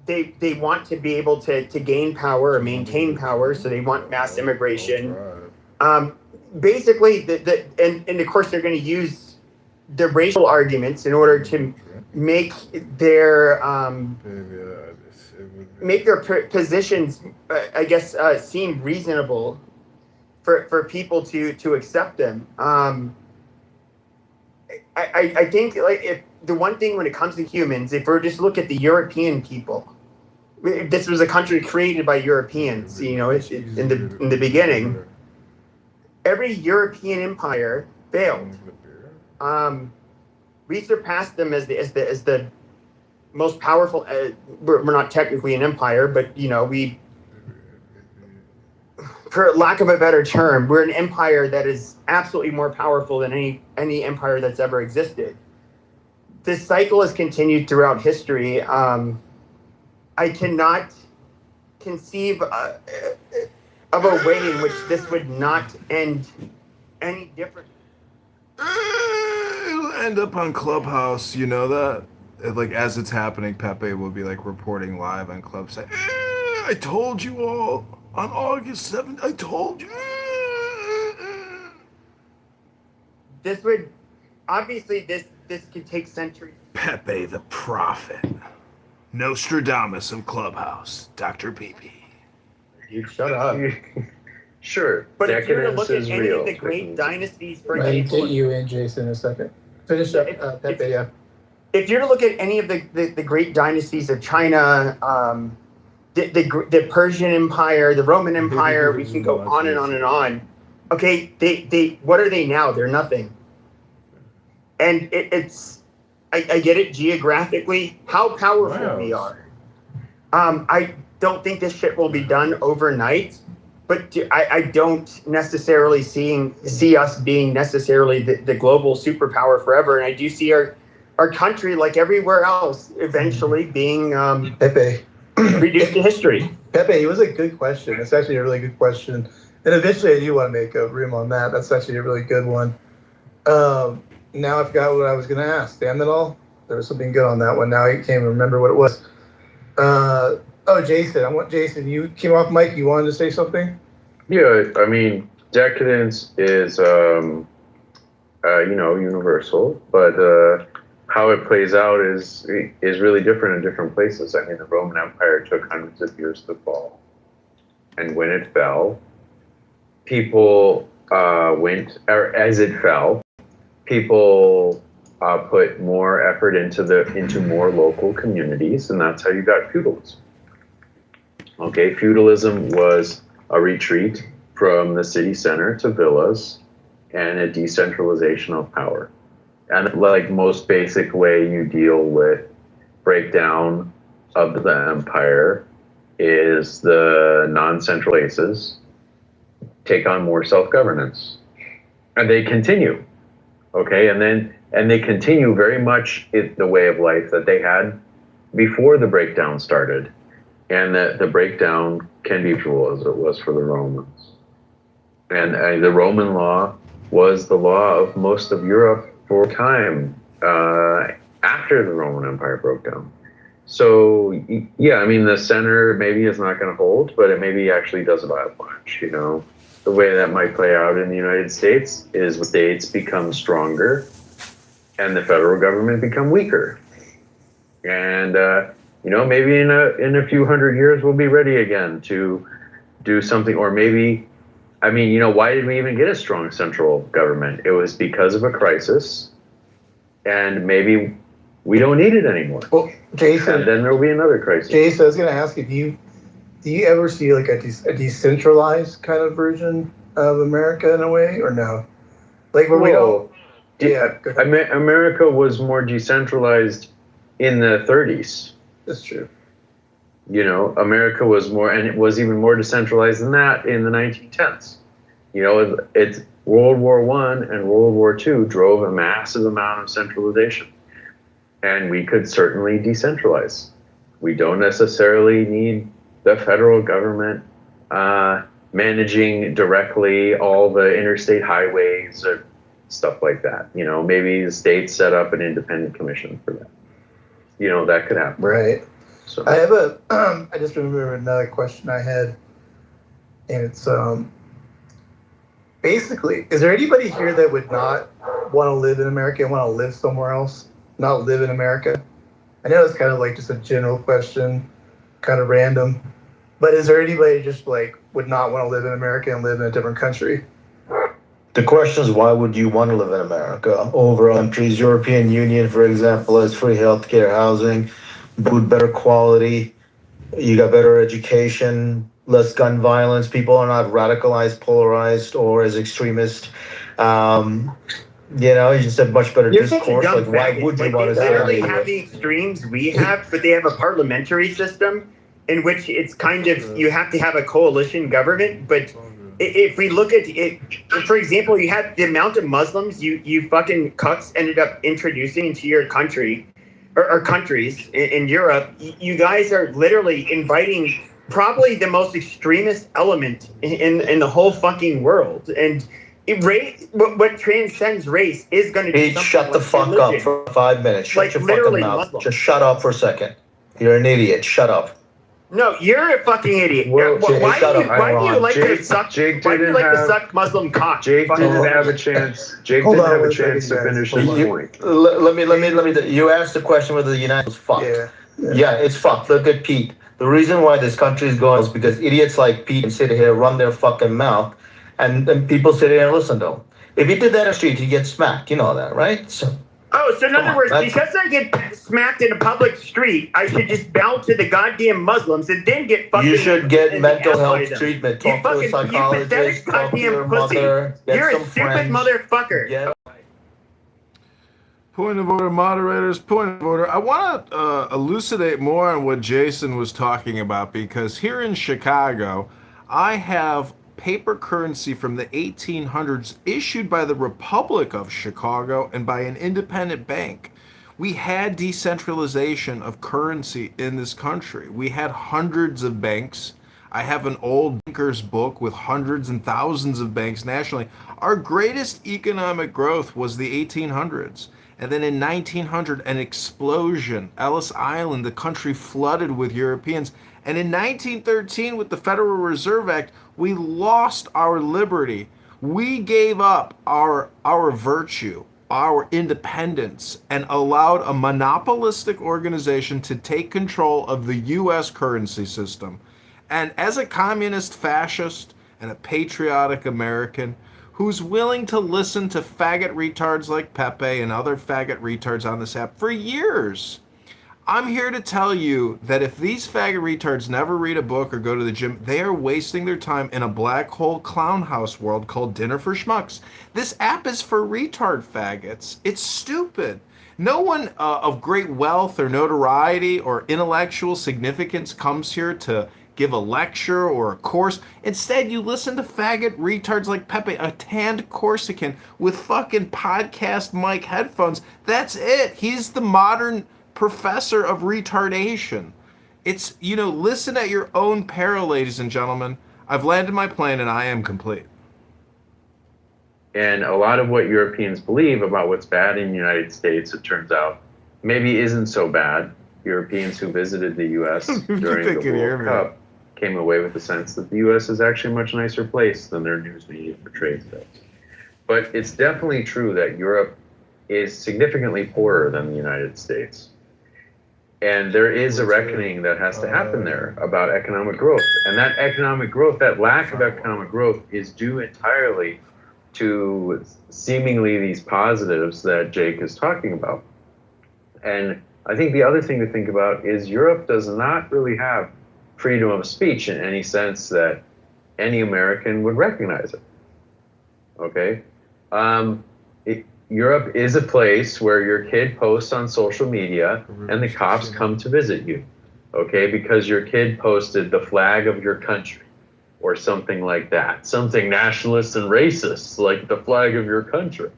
they want to be able to gain power or maintain power, so they want mass immigration. Basically, and of course they're going to use the racial arguments in order to make their positions, I guess, seem reasonable for people to accept them. I think, like, if the one thing when it comes to humans, if we're just look at the European people, this was a country created by Europeans. In the beginning, every European empire failed. We surpassed them as the most powerful. We're not technically an empire, but we, for lack of a better term, we're an empire that is absolutely more powerful than any empire that's ever existed. This cycle has continued throughout history. I cannot conceive of a way in which this would not end any different. It'll end up on Clubhouse, you know that? Like, as it's happening, Pepe will be like reporting live on Club saying, I told you all on August 7th, I told you. This would, obviously, this could take centuries. Pepe the Prophet. Nostradamus of Clubhouse. Dr. PP. You shut up. Sure. But if you were to look at any of the great dynasties, for example. Get you in, Jason, in a second. Finish up, Pepe, yeah. If you're to look at any of the great dynasties of China, the Persian Empire, the Roman Empire, we can go on and on and on. Okay, they what are they now? They're nothing. And I get it geographically, how powerful we are. I don't think this shit will be done overnight, but I don't necessarily see us being necessarily the global superpower forever. And I do see our country, like everywhere else, eventually being Pepe. reduced to history. Pepe, it was a good question. It's actually a really good question. And eventually I do want to make a room on that. That's actually a really good one. Now I forgot what I was going to ask. Damn it all. There was something good on that one. Now I can't even remember what it was. Jason. Jason, you came off mic. You wanted to say something? Yeah, I mean, decadence is, universal, but how it plays out is really different in different places. I mean, the Roman Empire took hundreds of years to fall, and when it fell, people as it fell, people put more effort into more local communities, and that's how you got feudalism. Okay, feudalism was a retreat from the city center to villas and a decentralization of power. And like most basic way you deal with breakdown of the empire is the non-central places take on more self-governance. And they continue. Okay, and they continue very much in the way of life that they had before the breakdown started. And the breakdown can be cruel as it was for the Romans. And the Roman law was the law of most of Europe for a time after the Roman Empire broke down. So, yeah, I mean, the center maybe is not going to hold, but it maybe actually does about much, you know. The way that might play out in the United States is the states become stronger and the federal government become weaker. And, maybe in a few hundred years, we'll be ready again to do something. Or maybe, why did we even get a strong central government? It was because of a crisis. And maybe we don't need it anymore. Well, Jason. And then there will be another crisis. Jason, I was going to ask you, do you ever see like a decentralized kind of version of America in a way, or no? Like where we don't. Yeah, America was more decentralized in the 30s. That's true. America was more, and it was even more decentralized than that in the 1910s. It's World War I and World War II drove a massive amount of centralization, and we could certainly decentralize. We don't necessarily need the federal government managing directly all the interstate highways or stuff like that. Maybe the states set up an independent commission for that. That could happen. Right. So I have I just remember another question I had, and it's basically, is there anybody here that would not want to live in America and want to live somewhere else, not live in America? I know it's kind of like just a general question, kind of random, but is there anybody just like would not want to live in America and live in a different country? The question is, why would you want to live in America over countries? European Union, for example, has free healthcare, housing, food, better quality. You got better education, less gun violence. People are not radicalized, polarized, or as extremist. You just have much better discourse. Like, why would you want to? They literally have the extremes we have, but they have a parliamentary system in which it's kind of you have to have a coalition government, but. If we look at it, for example, you have the amount of Muslims you fucking cucks ended up introducing into your country or countries in Europe. You guys are literally inviting probably the most extremist element in the whole fucking world. And what transcends race is going to be something shut the fuck religion. up for 5 minutes. Shut your fucking mouth. Muslim. Just shut up for a second. You're an idiot. Shut up. No, you're a fucking idiot. Well, why do you like to suck Muslim cock? Jake didn't have a chance. Jake didn't have a chance to finish his point. Let me. You asked the question whether the United States is fucked. Yeah, it's fucked. Look at Pete. The reason why this country is going is because idiots like Pete can sit here, run their fucking mouth, and people sit here and listen to them. If you did that in the street, you get smacked. You know that, right? So in other words, because I get smacked in a public street, I should just bow to the goddamn Muslims and then get fucking. You should get mental health treatment. Talk to a psychologist. Talk to your mother. You're a stupid motherfucker. Point of order, moderators, point of order. I want to elucidate more on what Jason was talking about, because here in Chicago, I have paper currency from the 1800s issued by the Republic of Chicago and by an independent bank. We had decentralization of currency in this country. We had hundreds of banks. I have an old banker's book with hundreds and thousands of banks nationally. Our greatest economic growth was the 1800s. And then in 1900, an explosion. Ellis Island, the country flooded with Europeans. And in 1913, with the Federal Reserve Act, we lost our liberty. We gave up our virtue, our independence, and allowed a monopolistic organization to take control of the U.S. currency system. And as a communist fascist and a patriotic American who's willing to listen to faggot retards like Pepe and other faggot retards on this app for years, I'm here to tell you that if these faggot retards never read a book or go to the gym, they are wasting their time in a black hole clown house world called Dinner for Schmucks. This app is for retard faggots. It's stupid. No one of great wealth or notoriety or intellectual significance comes here to give a lecture or a course. Instead, you listen to faggot retards like Pepe, a tanned Corsican with fucking podcast mic headphones. That's it. He's the modern professor of retardation. It's, listen at your own peril, ladies and gentlemen. I've landed my plane and I am complete. And a lot of what Europeans believe about what's bad in the United States, it turns out, maybe isn't so bad. Europeans who visited the U.S. during the World Cup came away with the sense that the U.S. is actually a much nicer place than their news media portrays it as. But it's definitely true that Europe is significantly poorer than the United States. And there is a reckoning that has to happen there about economic growth. And that economic growth, that lack of economic growth, is due entirely to seemingly these positives that Jake is talking about. And I think the other thing to think about is Europe does not really have freedom of speech in any sense that any American would recognize it. Okay? Europe is a place where your kid posts on social media and the cops come to visit you. Okay? Because your kid posted the flag of your country or something like that. Something nationalist and racist, like the flag of your country.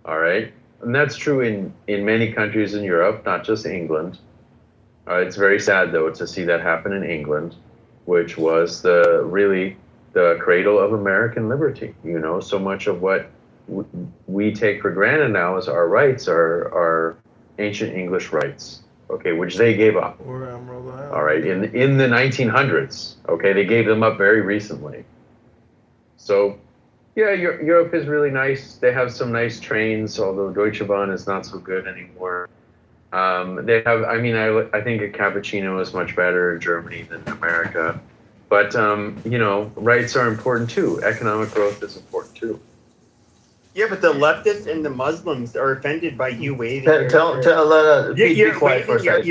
All right? And that's true in many countries in Europe, not just England. It's very sad, though, to see that happen in England, which was really the cradle of American liberty. So much of what we take for granted now as our rights are ancient English rights, okay, which they gave up. All right, in the 1900s, okay, they gave them up very recently. So, yeah, Europe is really nice. They have some nice trains, although Deutsche Bahn is not so good anymore. They have, I think a cappuccino is much better in Germany than in America. But, rights are important too. Economic growth is important too. Yeah, but the leftists and the Muslims are offended by you waving your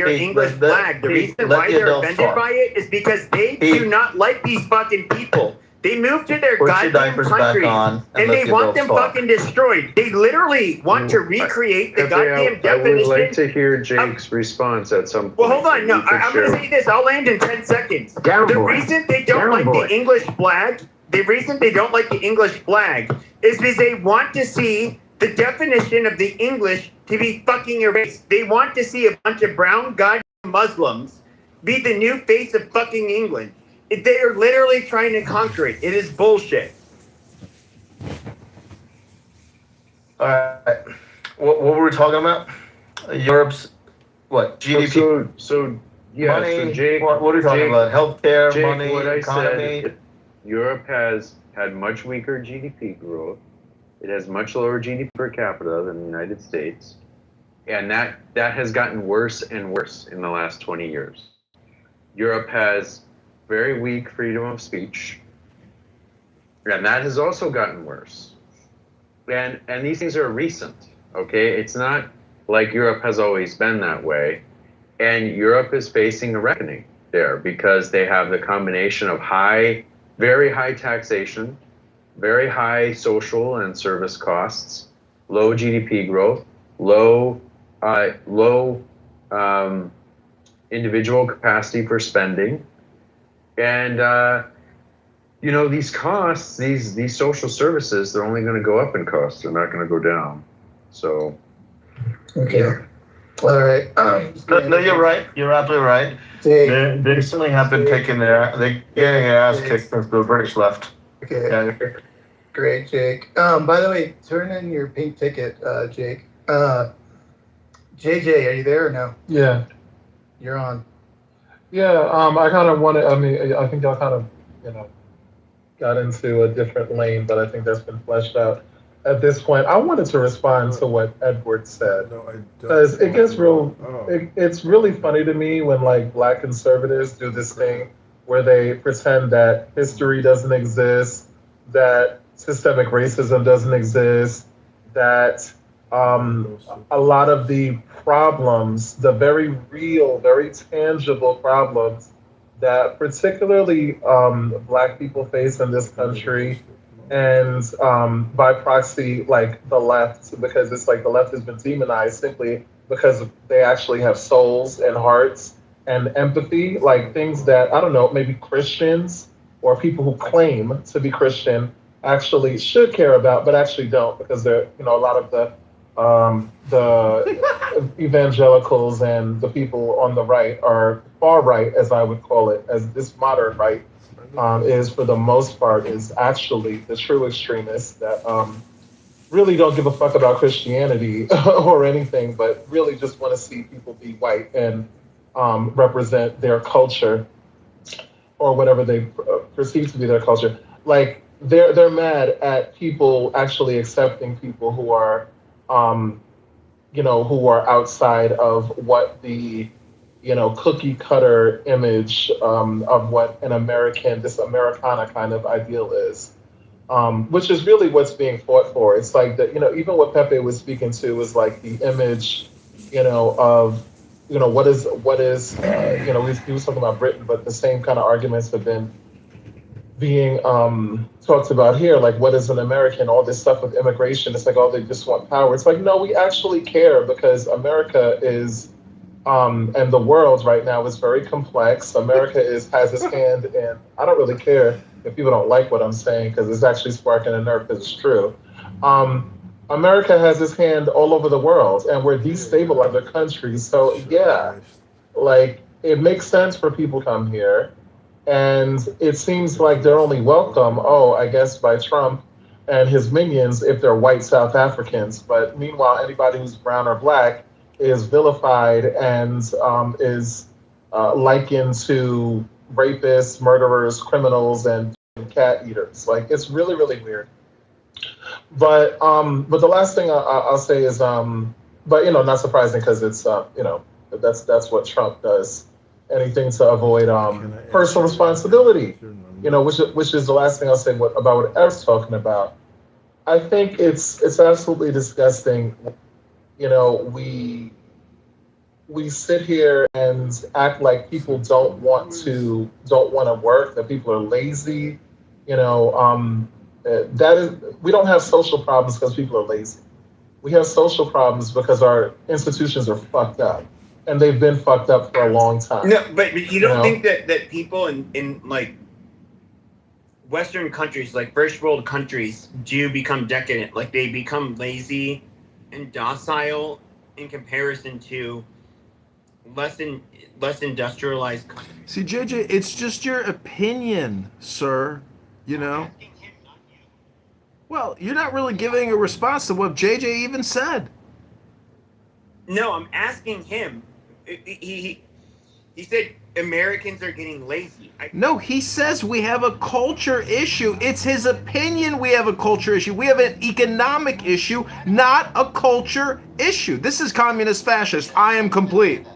English flag. The reason why they're offended by it is because they do not like these fucking people. They moved to their goddamn country and they want them fucking destroyed. They literally want to recreate the goddamn definition. I would like to hear Jake's response at some point. Well, hold on. No, I'm going to say this. I'll land in 10 seconds. The reason they don't like the English flag, is because they want to see the definition of the English to be fucking erased. They want to see a bunch of brown goddamn Muslims be the new face of fucking England. They are literally trying to conquer it. It is bullshit. All right. What were we talking about? Europe's GDP? Money. Jake, what are we talking about? Healthcare, Jake, money, what I economy. said, Europe has had much weaker GDP growth. It has much lower GDP per capita than the United States, and that has gotten worse and worse in the last 20 years. Europe has very weak freedom of speech, and that has also gotten worse. And these things are recent, okay? It's not like Europe has always been that way. And Europe is facing a reckoning there because they have the combination of very high taxation, very high social and service costs, low GDP growth, low low individual capacity for spending, and these costs, these social services, they're only going to go up in cost. They're not going to go down. So, Okay. Yeah. All right. No, you're right. You're absolutely right. They certainly have been taking getting their ass kicked since the British left. Okay. Yeah. Great, Jake. By the way, turn in your pink ticket, Jake. JJ, are you there or no? Yeah. You're on. Yeah, I kind of wanted, I think y'all kind of, got into a different lane, but I think that's been fleshed out at this point. I wanted to respond to what Edward said, because it gets it's really funny to me when like Black conservatives do this thing where they pretend that history doesn't exist, that systemic racism doesn't exist, that a lot of the problems, the very real, very tangible problems that particularly Black people face in this country, and by proxy, like the left, because it's like the left has been demonized simply because they actually have souls and hearts and empathy, like things that, I don't know, maybe Christians or people who claim to be Christian actually should care about, but actually don't, because they're, a lot of the evangelicals and the people on the right, are far right, as I would call it, as this modern right is for the most part, is actually the true extremists that really don't give a fuck about Christianity or anything, but really just want to see people be white and represent their culture or whatever they perceive to be their culture. Like they're mad at people actually accepting people who are who are outside of what the, cookie cutter image of what this Americana kind of ideal is, which is really what's being fought for. It's like that, even what Pepe was speaking to was like the image, of, what is, he was talking about Britain, but the same kind of arguments have been being talked about here, like what is an American, all this stuff with immigration. It's like, oh, they just want power. It's like, no, we actually care, because America is, and the world right now is very complex. America has its hand in, I don't really care if people don't like what I'm saying, because it's actually sparking a nerve, because it's true. America has its hand all over the world, and we're destabilizing countries. So yeah, like it makes sense for people to come here. And it seems like they're only welcome, I guess, by Trump and his minions if they're white South Africans. But meanwhile, anybody who's brown or Black is vilified and is likened to rapists, murderers, criminals, and cat eaters. Like, it's really, really weird. But the last thing I'll say is, not surprising, because it's, that's what Trump does. Anything to avoid personal responsibility, which is the last thing I'll say about what Eric's talking about. I think it's absolutely disgusting. We sit here and act like people don't want to work, that people are lazy. That is, we don't have social problems because people are lazy. We have social problems because our institutions are fucked up. And they've been fucked up for a long time. No, but you don't think that people in like Western countries, like first world countries, do become decadent? Like they become lazy and docile in comparison to less industrialized countries. See, JJ, it's just your opinion, sir. Well, you're not really giving a response to what JJ even said. No, I'm asking him. He said Americans are getting lazy. No, he says we have a culture issue. It's his opinion we have a culture issue. We have an economic issue, not a culture issue. This is communist fascist. I am complete.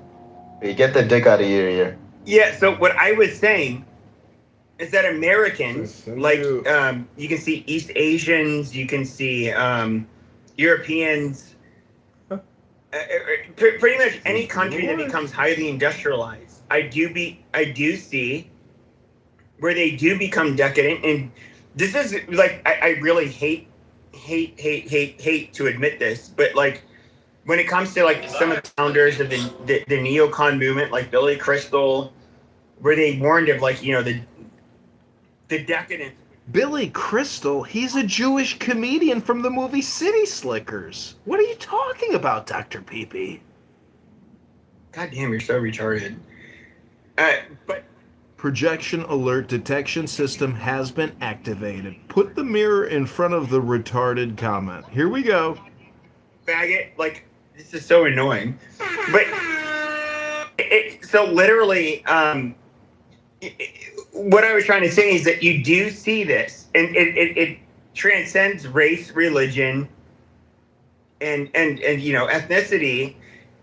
Hey, get the dick out of your ear. Yeah, so what I was saying is that Americans, like, you can see East Asians, you can see Europeans, pretty much any country that becomes highly industrialized, I do see where they do become decadent. And this is like, I really hate to admit this, but like when it comes to like some of the founders of the neocon movement, like Billy Crystal, where they warned of like, you know, the decadence. Billy Crystal, he's a Jewish comedian from the movie City Slickers. What are you talking about, Dr. Peepee? God damn, you're so retarded. But projection alert detection system has been activated. Put the mirror in front of the retarded comment. Here we go. Faggot, like, this is so annoying. But so literally, what I was trying to say is that you do see this, and it transcends race, religion, and you know, ethnicity.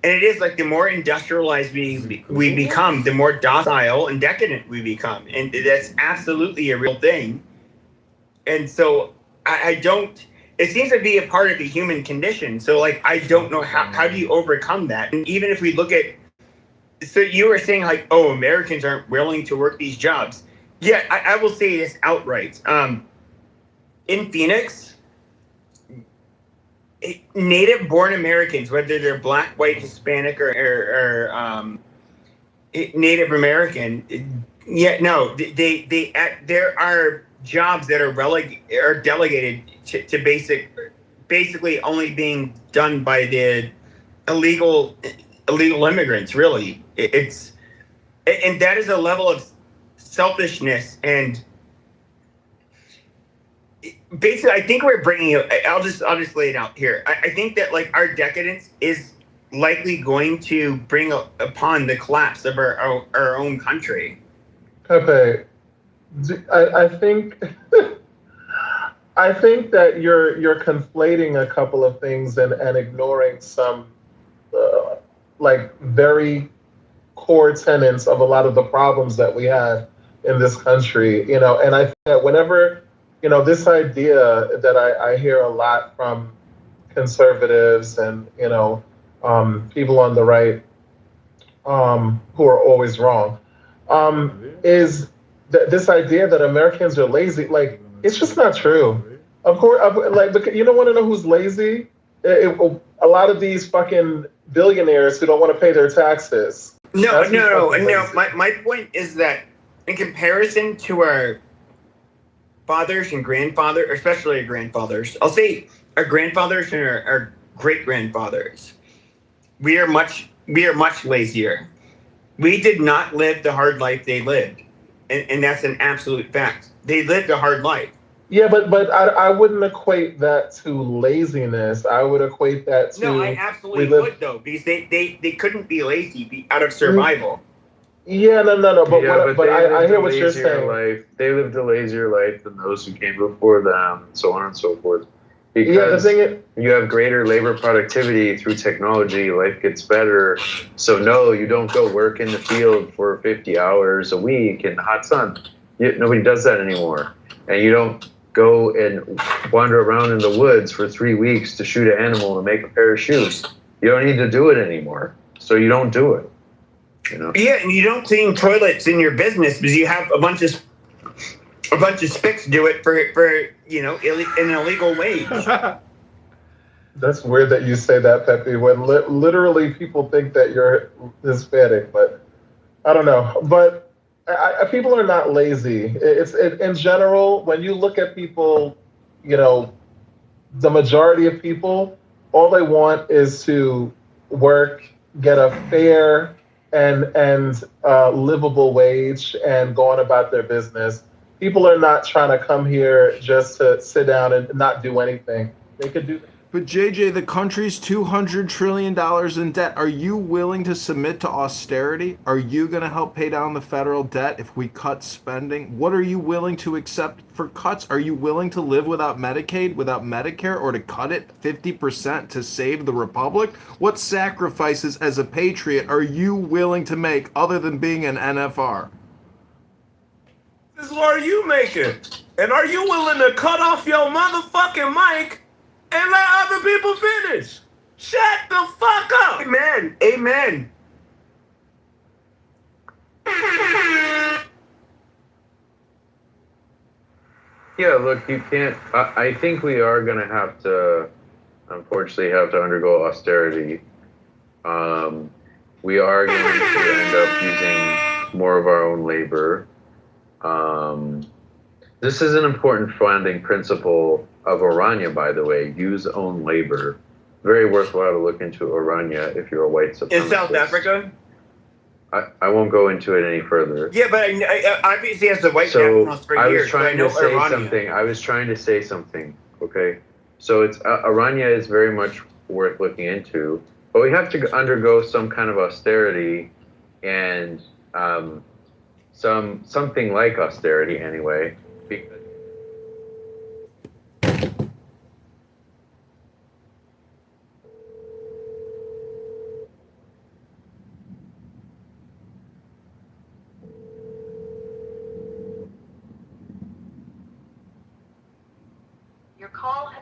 And it is like the more industrialized we become, the more docile and decadent we become. And that's absolutely a real thing. And so I don't, it seems to be a part of the human condition. So like, I don't know how do you overcome that? And even if we look at, so you were saying like, oh, Americans aren't willing to work these jobs. Yeah, I will say this outright. In Phoenix, native-born Americans, whether they're black, white, Hispanic, or Native American, there are jobs that are delegated to basically only being done by the illegal immigrants. Really, and that is a level of selfishness and. Basically, I think we're bringing it. I'll just lay it out here. I think that like our decadence is likely going to bring upon the collapse of our own country. Pepe, I think I think that you're conflating a couple of things and ignoring some like very core tenets of a lot of the problems that we have in this country. You know, and I think that whenever you know, this idea that I hear a lot from conservatives and, you know, people on the right who are always wrong, is this idea that Americans are lazy. Like, it's just not true. Of course, like, you don't want to know who's lazy? A lot of these fucking billionaires who don't want to pay their taxes. No. My point is that in comparison to our fathers and grandfathers, especially our grandfathers, I'll say our grandfathers and our great grandfathers, we are much lazier. We did not live the hard life they lived, and that's an absolute fact. They lived a hard life. Yeah, but I wouldn't equate that to laziness. I would equate that to I absolutely would though, because they couldn't be lazy out of survival. Yeah, no. But I hear what you're saying. They lived a lazier life than those who came before them, so on and so forth. Because you have greater labor productivity through technology, life gets better. So no, you don't go work in the field for 50 hours a week in the hot sun. Nobody does that anymore. And you don't go and wander around in the woods for 3 weeks to shoot an animal and make a pair of shoes. You don't need to do it anymore. So you don't do it. You know? Yeah, and you don't clean toilets in your business because you have a bunch of spics do it for you know, an illegal wage. That's weird that you say that, Pepe, when literally people think that you're Hispanic, but I don't know. But people are not lazy. It's in general, when you look at people, you know, the majority of people, all they want is to work, get a fair and livable wage and go on about their business. People are not trying to come here just to sit down and not do anything. They could do that. But JJ, the country's $200 trillion in debt. Are you willing to submit to austerity? Are you going to help pay down the federal debt if we cut spending? What are you willing to accept for cuts? Are you willing to live without Medicaid, without Medicare, or to cut it 50% to save the republic? What sacrifices as a patriot are you willing to make other than being an NFR? This is what are you making? And are you willing to cut off your motherfucking mic and let other people finish? Shut the fuck up. Amen. Yeah, look, you can't. I think we are going to have to unfortunately have to undergo austerity. We are going to end up using more of our own labor. This is an important founding principle of Orania, by the way. Use own labor. Very worthwhile to look into Orania if you're a white supremacist. In South Africa? I won't go into it any further. Yeah, but I obviously as a white nationalist for years, so I know Orania. I was trying to say something, okay? So it's Orania is very much worth looking into, but we have to undergo some kind of austerity and something like austerity anyway. Because Your call has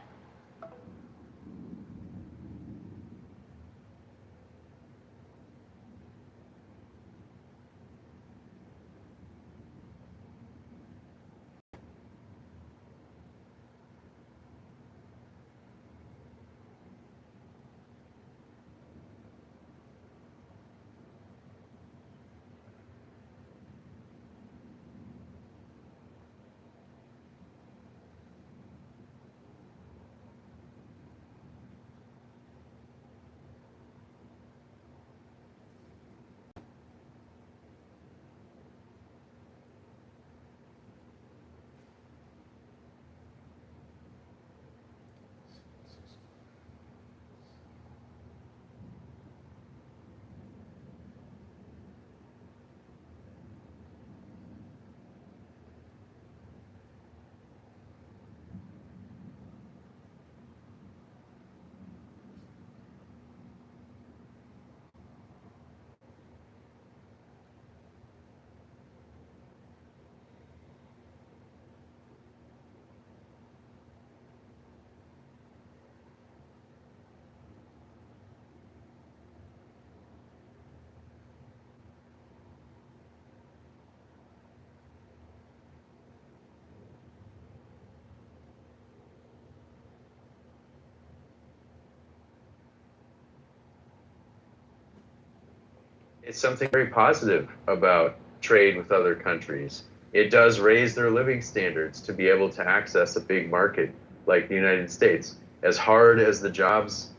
it's something very positive about trade with other countries. It does raise their living standards to be able to access a big market like the United States. As hard as the jobs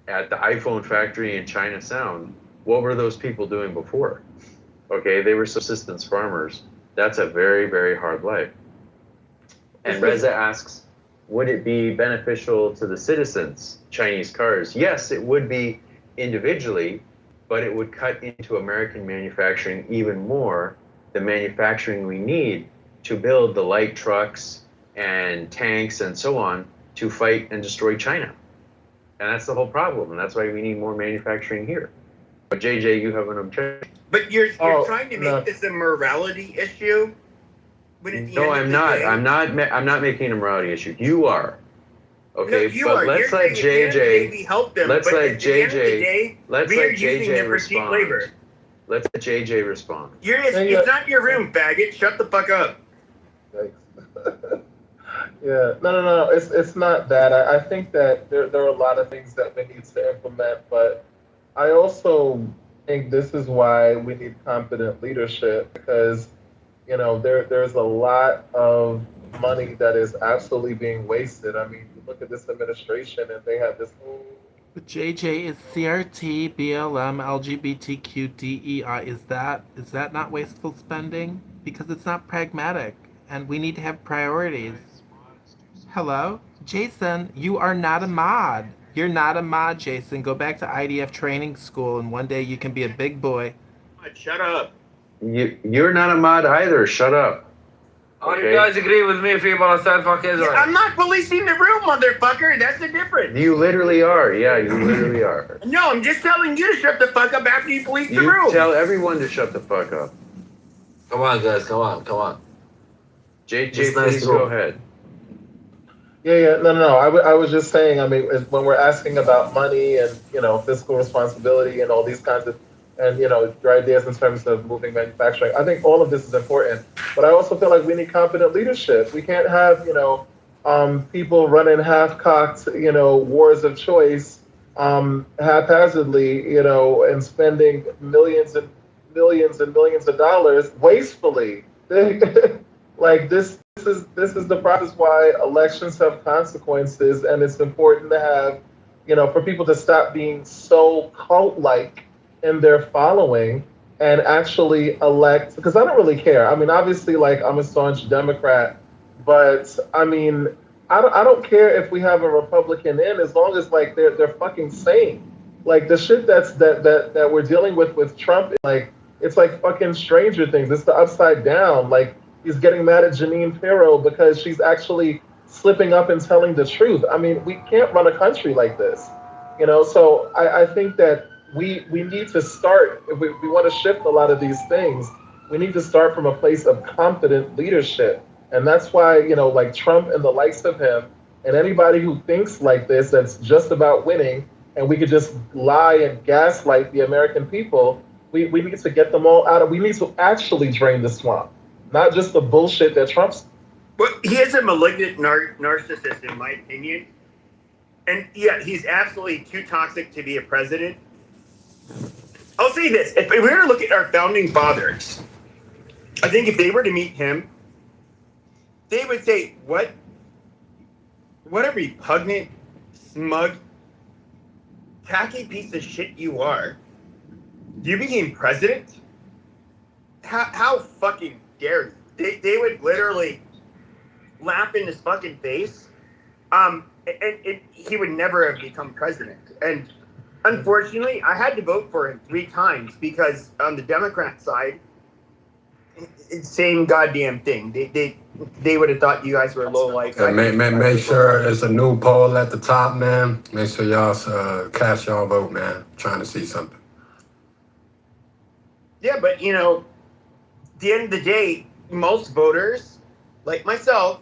at the iPhone factory in China sound, what were those people doing before? Okay, they were subsistence farmers. That's a very, very hard life. And Reza asks, would it be beneficial to the citizens, Chinese cars? Yes, it would be individually, but it would cut into American manufacturing even more, the manufacturing we need to build the light trucks and tanks and so on to fight and destroy China. And that's the whole problem, and that's why we need more manufacturing here. But JJ, you have an objection. But you're trying to make this a morality issue? No, I'm not. I'm not making a morality issue. You are. Okay, no, you but are. let's let JJ help them. Let's let JJ. Let's let JJ respond. Labor. Let's let JJ respond. It's not your room, faggot. Shut the fuck up. Thanks. Yeah, no. It's not that. I think that there are a lot of things that we need to implement, but I also think this is why we need competent leadership, because there's a lot of money that is absolutely being wasted. I mean, you look at this administration and they have this whole. But JJ, is CRT, BLM, LGBTQ, DEI, is that not wasteful spending? Because it's not pragmatic, and we need to have priorities. Hello? Jason, you are not a mod. You're not a mod, Jason. Go back to IDF training school, and one day you can be a big boy. Shut up. You're not a mod either. Shut up. Okay. You guys agree with me if you want to stand fuck Israel? I'm not policing the room, motherfucker. That's the difference. You literally are. Yeah, you literally are. No, I'm just telling you to shut the fuck up after you police the room. You tell everyone to shut the fuck up. Come on, guys. Come on. JJ, please go ahead. Yeah. No. I was just saying, I mean, when we're asking about money and, fiscal responsibility and all these kinds of, and, your ideas in terms of moving manufacturing, I think all of this is important. But I also feel like we need competent leadership. We can't have, people running half-cocked, wars of choice, haphazardly, and spending millions and millions of dollars wastefully. Like this is the process why elections have consequences, and it's important to have, for people to stop being so cult-like in their following and actually elect. Because I don't really care. I mean, obviously, like I'm a staunch Democrat, but I mean, I don't care if we have a Republican in, as long as like they're fucking sane. Like the shit that we're dealing with Trump, like it's like fucking Stranger Things. It's the upside down. Like he's getting mad at Janine Pirro because she's actually slipping up and telling the truth. I mean, we can't run a country like this. So I think that we need to start, if we want to shift a lot of these things, we need to start from a place of competent leadership. And that's why, like Trump and the likes of him, and anybody who thinks like this, that's just about winning, and we could just lie and gaslight the American people, we need to get them all out of, we need to actually drain the swamp, not just the bullshit that Trump's. Well, he is a malignant narcissist, in my opinion. And yeah, he's absolutely too toxic to be a president. I'll say this. If we were to look at our founding fathers, I think if they were to meet him, they would say, what a repugnant, smug, tacky piece of shit you are. You became president? How fucking dare you? They would literally laugh in his fucking face. And he would never have become president. And unfortunately, I had to vote for him 3 times because on the Democrat side, same goddamn thing. They would have thought you guys were low life. Yeah, make sure there's a new poll at the top, man. Make sure y'all cast y'all vote, man. Trying to see something. Yeah, but at the end of the day, most voters, like myself,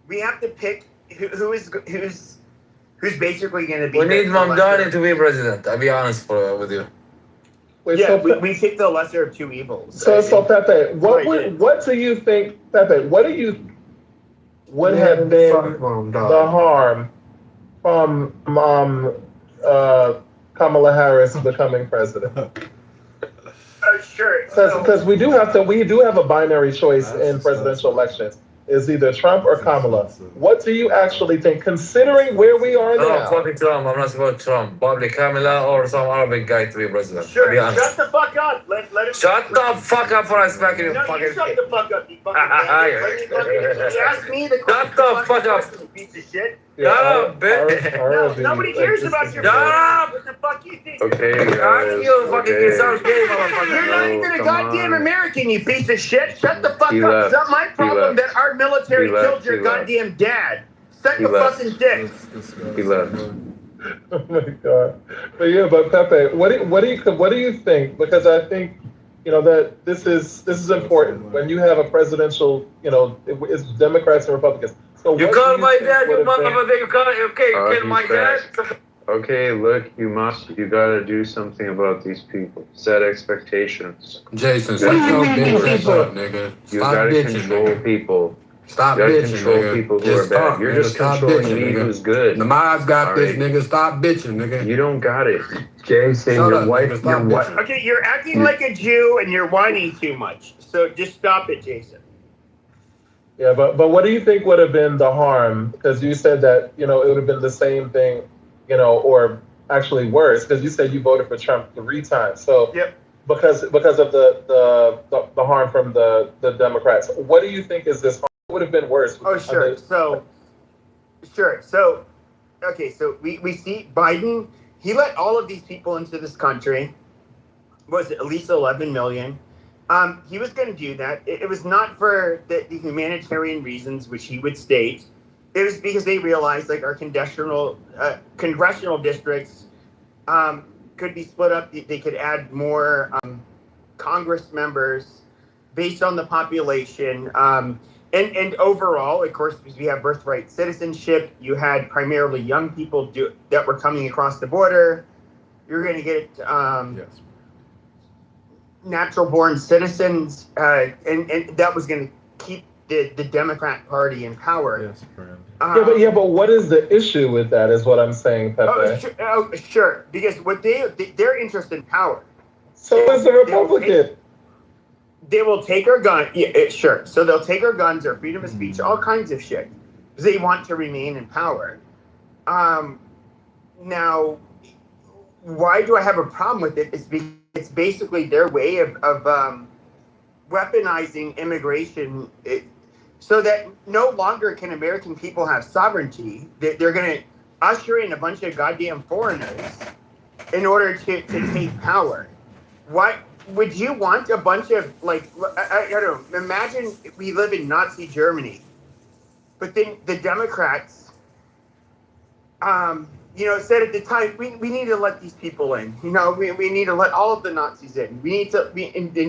we have to pick who's basically going to be. We need Mamdani to be president. I'll be honest with you. Wait, yeah, so we pick the lesser of two evils. So Pepe, what do you think, Pepe? What do you would have been the harm from Kamala Harris becoming president? Sure. Because we do have a binary choice in presidential elections. Is either Trump or Kamala. What do you actually think, considering where we are now? No, fucking Trump. I'm not about Trump. Probably Kamala or some Arabic guy to be president. Sure, shut the fuck up. Let him. Shut the fuck up for I smack you. No, fucking you shut the fuck up, you fucking You asked me the question. Shut the fuck up. You piece of shit. Shut up, bitch. Nobody cares about your. Shut up. What the fuck you think? Okay, guys. You fucking sound gay, motherfucker. You're not even a goddamn American, you piece of shit. Shut the fuck up. It's not my problem that our military killed your goddamn dad. Suck a fucking dick. He left. Oh my god. But Pepe, what do you think? Because I think that this is important when you have a presidential. It's Democrats and Republicans. So you call my dad, you motherfucker. You kill my dad. Okay, look, you gotta do something about these people. Set expectations. Jason, shut your bitch up, nigga. You gotta control people. Stop you gotta bitching, control nigga. people who Just are bad. stop, You're nigga. just Stop controlling bitching, me nigga. who's good. The mods got this, right. nigga. Stop bitching, nigga. You don't got it. Jason, your wife. Okay, you're acting like a Jew and you're whining too much. So just stop it, Jason. Yeah, but what do you think would have been the harm? Because you said that it would have been the same thing, or actually worse. Because you said you voted for Trump 3 times. So yep. Because of the harm from the Democrats, what do you think is this harm? Would have been worse? Oh, sure. So, okay. So we see Biden. He let all of these people into this country. Was it at least 11 million? He was going to do that. It was not for the humanitarian reasons, which he would state. It was because they realized like our congressional districts could be split up. They could add more Congress members based on the population. And overall, of course, because we have birthright citizenship, you had primarily young people that were coming across the border. You're going to get natural born citizens, and that was going to keep the Democrat Party in power. Yes, friend. But what is the issue with that? Is what I'm saying, Pepe. Sure. Because what their interest in power. So is the Republican. They will take our gun. Yeah, sure. So they'll take our guns, our freedom of speech, all kinds of shit, because they want to remain in power. Now, why do I have a problem with it? It's basically their way of weaponizing immigration, so that no longer can American people have sovereignty. They're going to usher in a bunch of goddamn foreigners in order to take power. What would you want a bunch of, like, I don't know, imagine we live in Nazi Germany, but then the Democrats, said at the time, we need to let these people in. We need to let all of the Nazis in. We need to,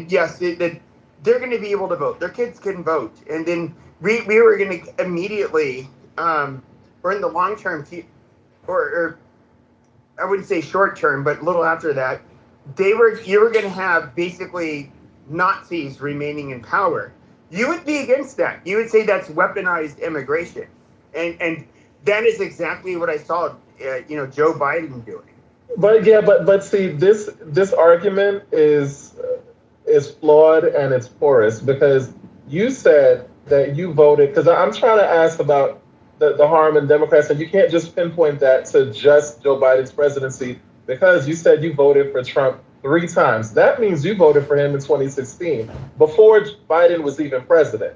yes, they're going to be able to vote. Their kids can vote. And then we were going to immediately, or in the long term, or I wouldn't say short term, but a little after that, you were going to have basically Nazis remaining in power. You would be against that. You would say that's weaponized immigration. And that is exactly what I saw, Joe Biden doing. But see, this argument is flawed and it's porous, because you said that you voted, because I'm trying to ask about the harm in Democrats, and you can't just pinpoint that to just Joe Biden's presidency, because you said you voted for Trump 3 times. That means you voted for him in 2016, before Biden was even president.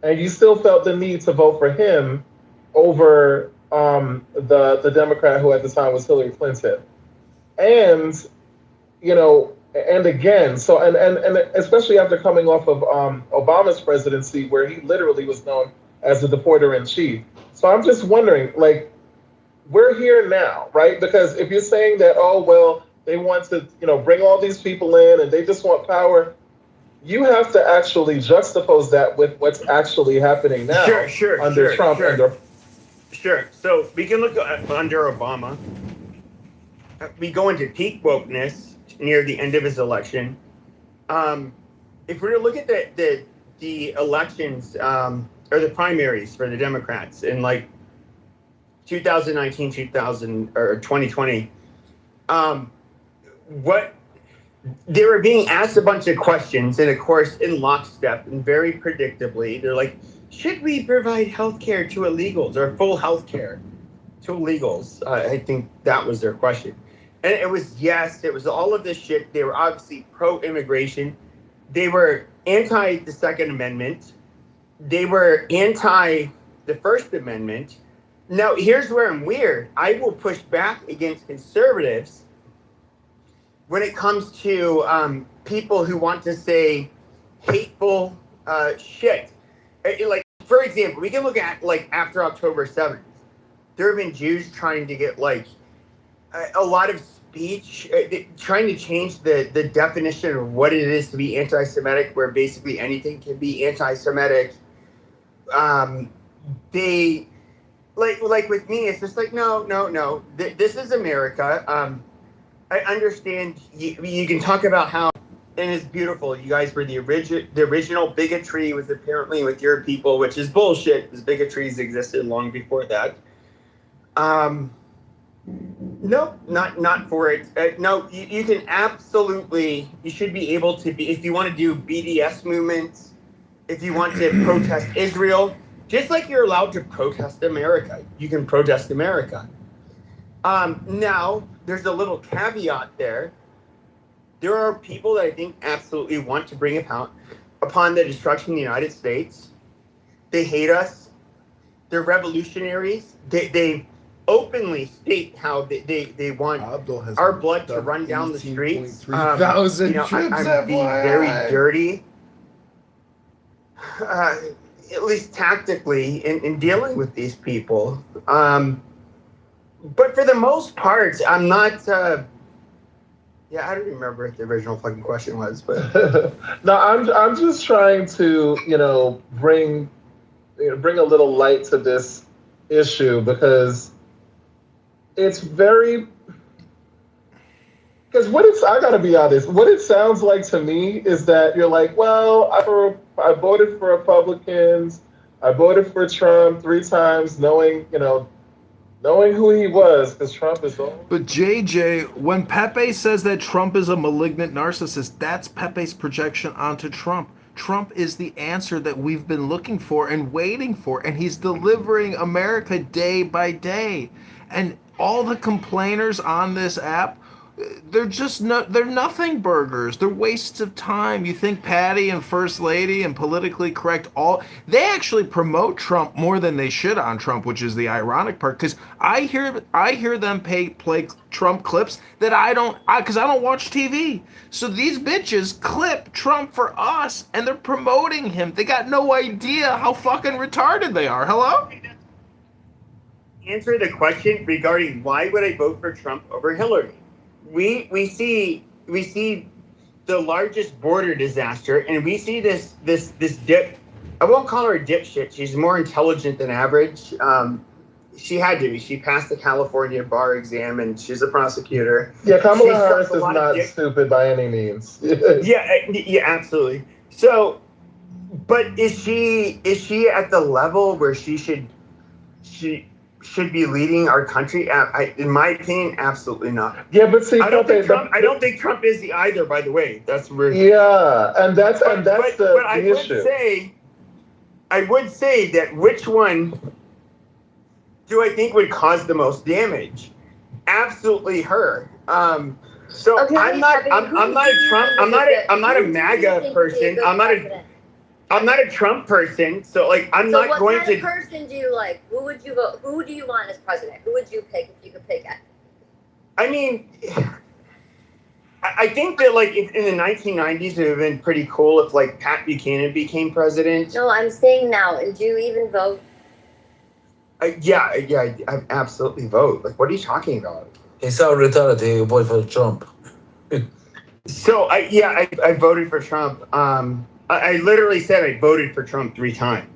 And you still felt the need to vote for him over the Democrat who at the time was Hillary Clinton. And, and again, so and especially after coming off of Obama's presidency, where he literally was known as the deporter in chief. So I'm just wondering, like, we're here now, right? Because if you're saying that, oh, well, they want to, bring all these people in and they just want power, you have to actually juxtapose that with what's actually happening now under Trump. Sure. So we can look at under Obama. We go into peak wokeness near the end of his election. If we were to look at the elections or the primaries for the Democrats in like 2019, 2020, what they were being asked a bunch of questions, and of course, in lockstep and very predictably, they're like, should we provide health care to illegals, or full health care to illegals? I think that was their question. And it was yes, it was all of this shit. They were obviously pro-immigration. They were anti the Second Amendment. They were anti the First Amendment. Now, here's where I'm weird. I will push back against conservatives when it comes to people who want to say hateful shit. Like, for example, we can look at, like, after October 7th, there have been Jews trying to get, like, a lot of speech, trying to change the definition of what it is to be anti-Semitic, where basically anything can be anti-Semitic. They, like with me, it's just like, no. This is America. I understand you can talk about how, and it's beautiful, you guys were the original bigotry was apparently with your people, which is bullshit, because bigotries existed long before that. No, not for it. No, you can absolutely, you should be able to be, if you want to do BDS movements, if you want to protest Israel, just like you're allowed to protest America, you can protest America. Now, there's a little caveat there. There are people that I think absolutely want to bring upon the destruction of the United States. They hate us. They're revolutionaries. They openly state how they want our blood to run down the streets. I'm being very dirty, at least tactically, in dealing with these people. But for the most part, I'm not. I don't remember what the original fucking question was, but no, I'm just trying to bring a little light to this issue, because it's very, because I gotta be honest, what it sounds like to me is that you're like, well, for Republicans. I voted for Trump 3 times, knowing who he was, because Trump is old. But JJ, when Pepe says that Trump is a malignant narcissist, that's Pepe's projection onto Trump. Trump is the answer that we've been looking for and waiting for, and he's delivering America day by day. And all the complainers on this app, they're nothing burgers. They're wastes of time. You think Patty and First Lady and politically correct, they actually promote Trump more than they should on Trump, which is the ironic part. Because I hear them play Trump clips that because I don't watch TV. So these bitches clip Trump for us, and they're promoting him. They got no idea how fucking retarded they are. Hello? Answer the question regarding why would I vote for Trump over Hillary? We see the largest border disaster, and we see this dip. I won't call her a dipshit. She's more intelligent than average. She had to be. She passed the California bar exam, and she's a prosecutor. Yeah, Kamala Harris is not stupid by any means. yeah, absolutely. So, but is she at the level where she should be leading our country? In my opinion, absolutely not. Yeah, but see, I don't think Trump is either. By the way, that's weird. Yeah, and that's the issue. I would say that which one do I think would cause the most damage? Absolutely her. So okay, I'm not a Trump. I'm not a MAGA person. I'm not a Trump person, so I'm not going to. What kind of person do you like? Who would you vote? Who do you want as president? Who would you pick if you could pick it? I mean, I think that in the 1990s it would have been pretty cool if Pat Buchanan became president. No, I'm saying now. And do you even vote? Yeah, I absolutely vote. What are you talking about? He sounded retarded. He voted for Trump. So I voted for Trump. I literally said I voted for Trump 3 times.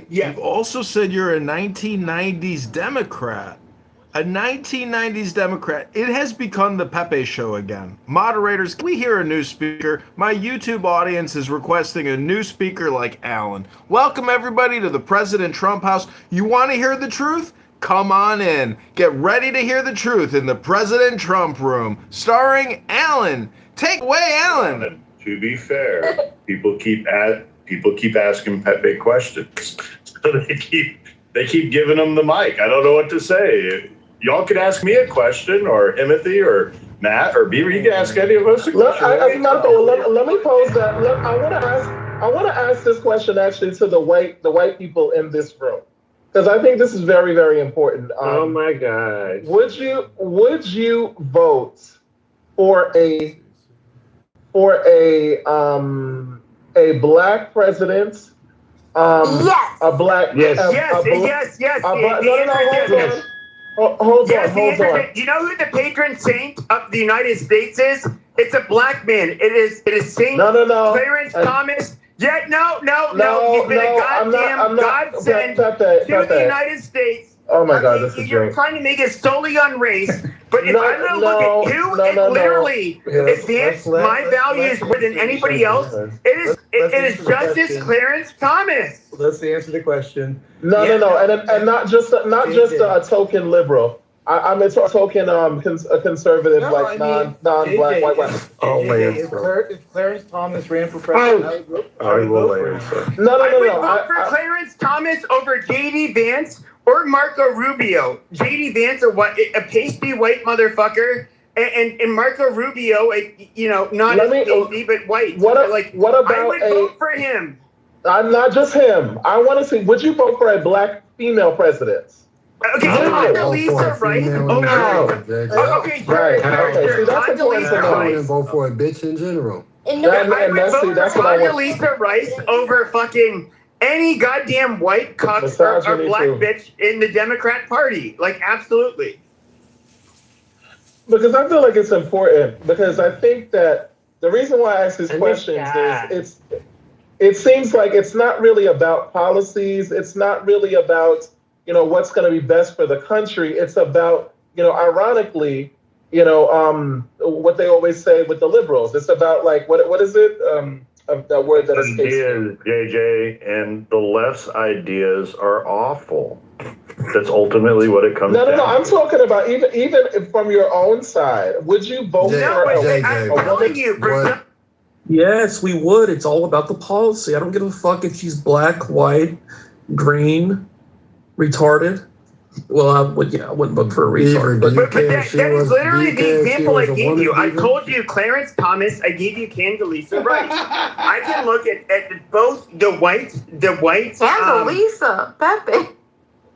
You've also said you're a 1990s Democrat. A 1990s Democrat. It has become the Pepe show again. Moderators, can we hear a new speaker? My YouTube audience is requesting a new speaker like Alan. Welcome everybody to the President Trump house. You want to hear the truth? Come on in. Get ready to hear the truth in the President Trump room. Starring Alan. Take away, Alan. To be fair, people keep asking Pepe questions, so they keep giving him the mic. I don't know what to say. Y'all could ask me a question, or Timothy, or Matt, or Beaver. You can ask any of us a question. Let me pose that. Look, I want to ask this question actually to the white people in this room, because I think this is very, very important. Oh my God! Would you vote for a black president? Yes. A black. Yes. Yes. Hold on. Do you know who the patron saint of the United States is? It's a black man. It is Saint Clarence Thomas. Yeah, no. He's been a goddamn godsend to the United States. Oh my God, this is You're trying to make it solely on race, but if I'm going to look at who literally advanced my values more than anybody else, it is Justice Clarence Thomas. Let's answer the question. No, and not just a token liberal. I'm a token a conservative, non-black, white. If Clarence Thomas ran for president, I will answer. No. I would vote for Clarence Thomas over J.D. Vance or Marco Rubio. J.D. Vance, a pasty white motherfucker, and Marco Rubio, not as pasty but white. What about I would vote for him. I'm not just him. I want to see. Would you vote for a black female president? Okay, Condoleezza Rice over. Okay, sure. I wouldn't vote for a bitch in general. I would vote for Condoleezza Rice over fucking any goddamn white cuck or black bitch in the Democrat Party. Absolutely. Because I feel like it's important. Because I think that the reason why I ask these questions is it seems like it's not really about policies. It's not really about what's going to be best for the country. It's about, ironically, what they always say with the liberals. It's about what is it? that word that escapes me. Ideas, JJ, and the left's ideas are awful. That's ultimately what it comes down to. No. I'm talking about even from your own side. Would you vote for a woman? Yes, we would. It's all about the policy. I don't give a fuck if she's black, white, green, retarded. Well, I wouldn't vote for a retard. But that is literally the example I gave you. I told you Clarence Thomas. I gave you Condoleezza Rice. I can look at both the white. Condoleezza, Pepe.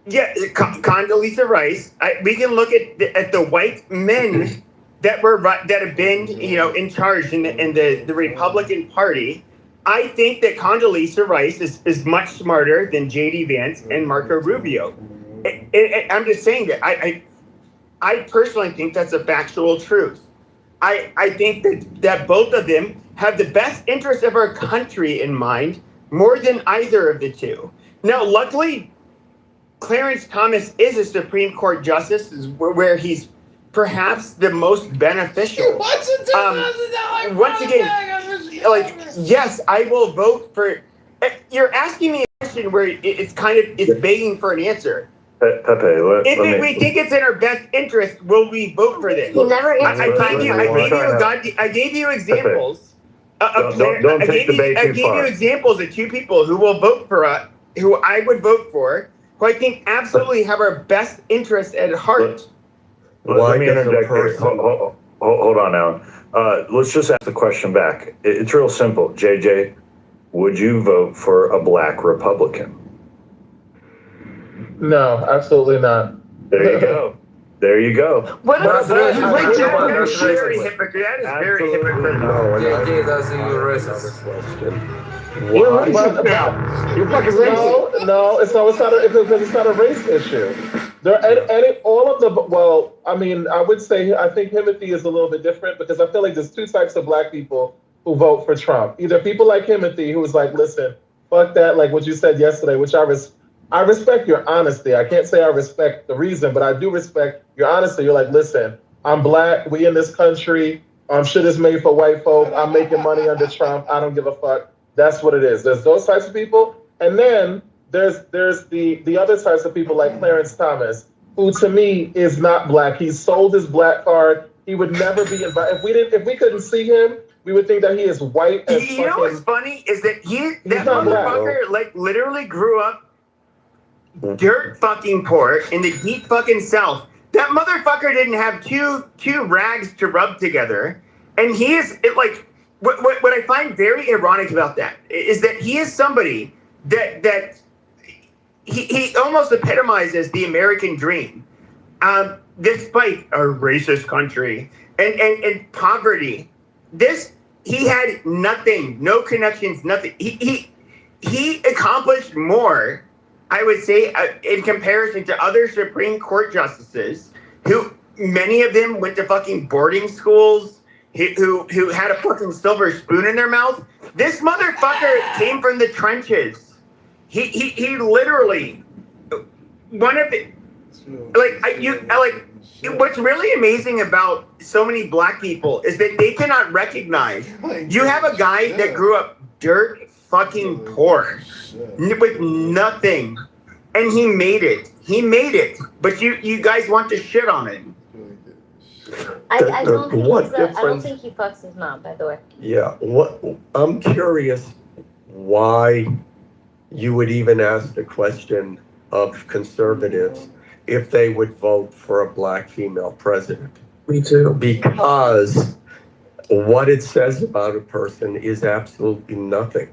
Yeah, Condoleezza Rice. We can look at the white men that have been in charge in the Republican Party. I think that Condoleezza Rice is much smarter than J.D. Vance and Marco Rubio. I'm just saying that I personally think that's a factual truth. I think that both of them have the best interest of our country in mind more than either of the two. Now, luckily, Clarence Thomas is a Supreme Court justice where he's perhaps the most beneficial. Once again, yes, I will vote for. You're asking me a question where it's begging for an answer. Pepe, if we think it's in our best interest, will we vote for this? He never answered. I gave you examples. Don't take the bait too far. I gave you examples of two people who will vote for us, who I would vote for, who I think absolutely have our best interest at heart. Let me interject here. Hold on now. Let's just ask the question back. It's real simple. JJ, would you vote for a black Republican? No, absolutely not. There you go. There you go. What is that is very hypocritical. That is very hypocritical. JJ doesn't use racist. You're fucking racist. No, it's not a race issue. I would say I think Timothy is a little bit different because I feel like there's two types of black people who vote for Trump. Either people like Timothy who was like, listen, fuck that, like what you said yesterday, which I respect your honesty. I can't say I respect the reason, but I do respect your honesty. You're like, listen, I'm black. We in this country. Shit is made for white folk. I'm making money under Trump. I don't give a fuck. That's what it is. There's those types of people. And then there's the other types of people like Clarence Thomas, who to me is not black. He sold his black card. He would never be invited. If we couldn't see him, we would think that he is white. You know what's funny is that that motherfucker literally grew up dirt fucking poor in the deep fucking South. That motherfucker didn't have two rags to rub together, and he is what I find very ironic about that is that he is somebody that he almost epitomizes the American dream, despite a racist country and poverty. He had nothing, no connections, nothing. He accomplished more, I would say, in comparison to other Supreme Court justices, who many of them went to fucking boarding schools, who had a fucking silver spoon in their mouth. This motherfucker came from the trenches. He literally one of the what's really amazing about so many black people is that they cannot recognize. You have a guy that grew up dirt fucking poor with nothing, and he made it. But you guys want to shit on it. I don't think he fucks his mom, by the way. Yeah. I'm curious why you would even ask the question of conservatives if they would vote for a black female president. Me too. Because what it says about a person is absolutely nothing.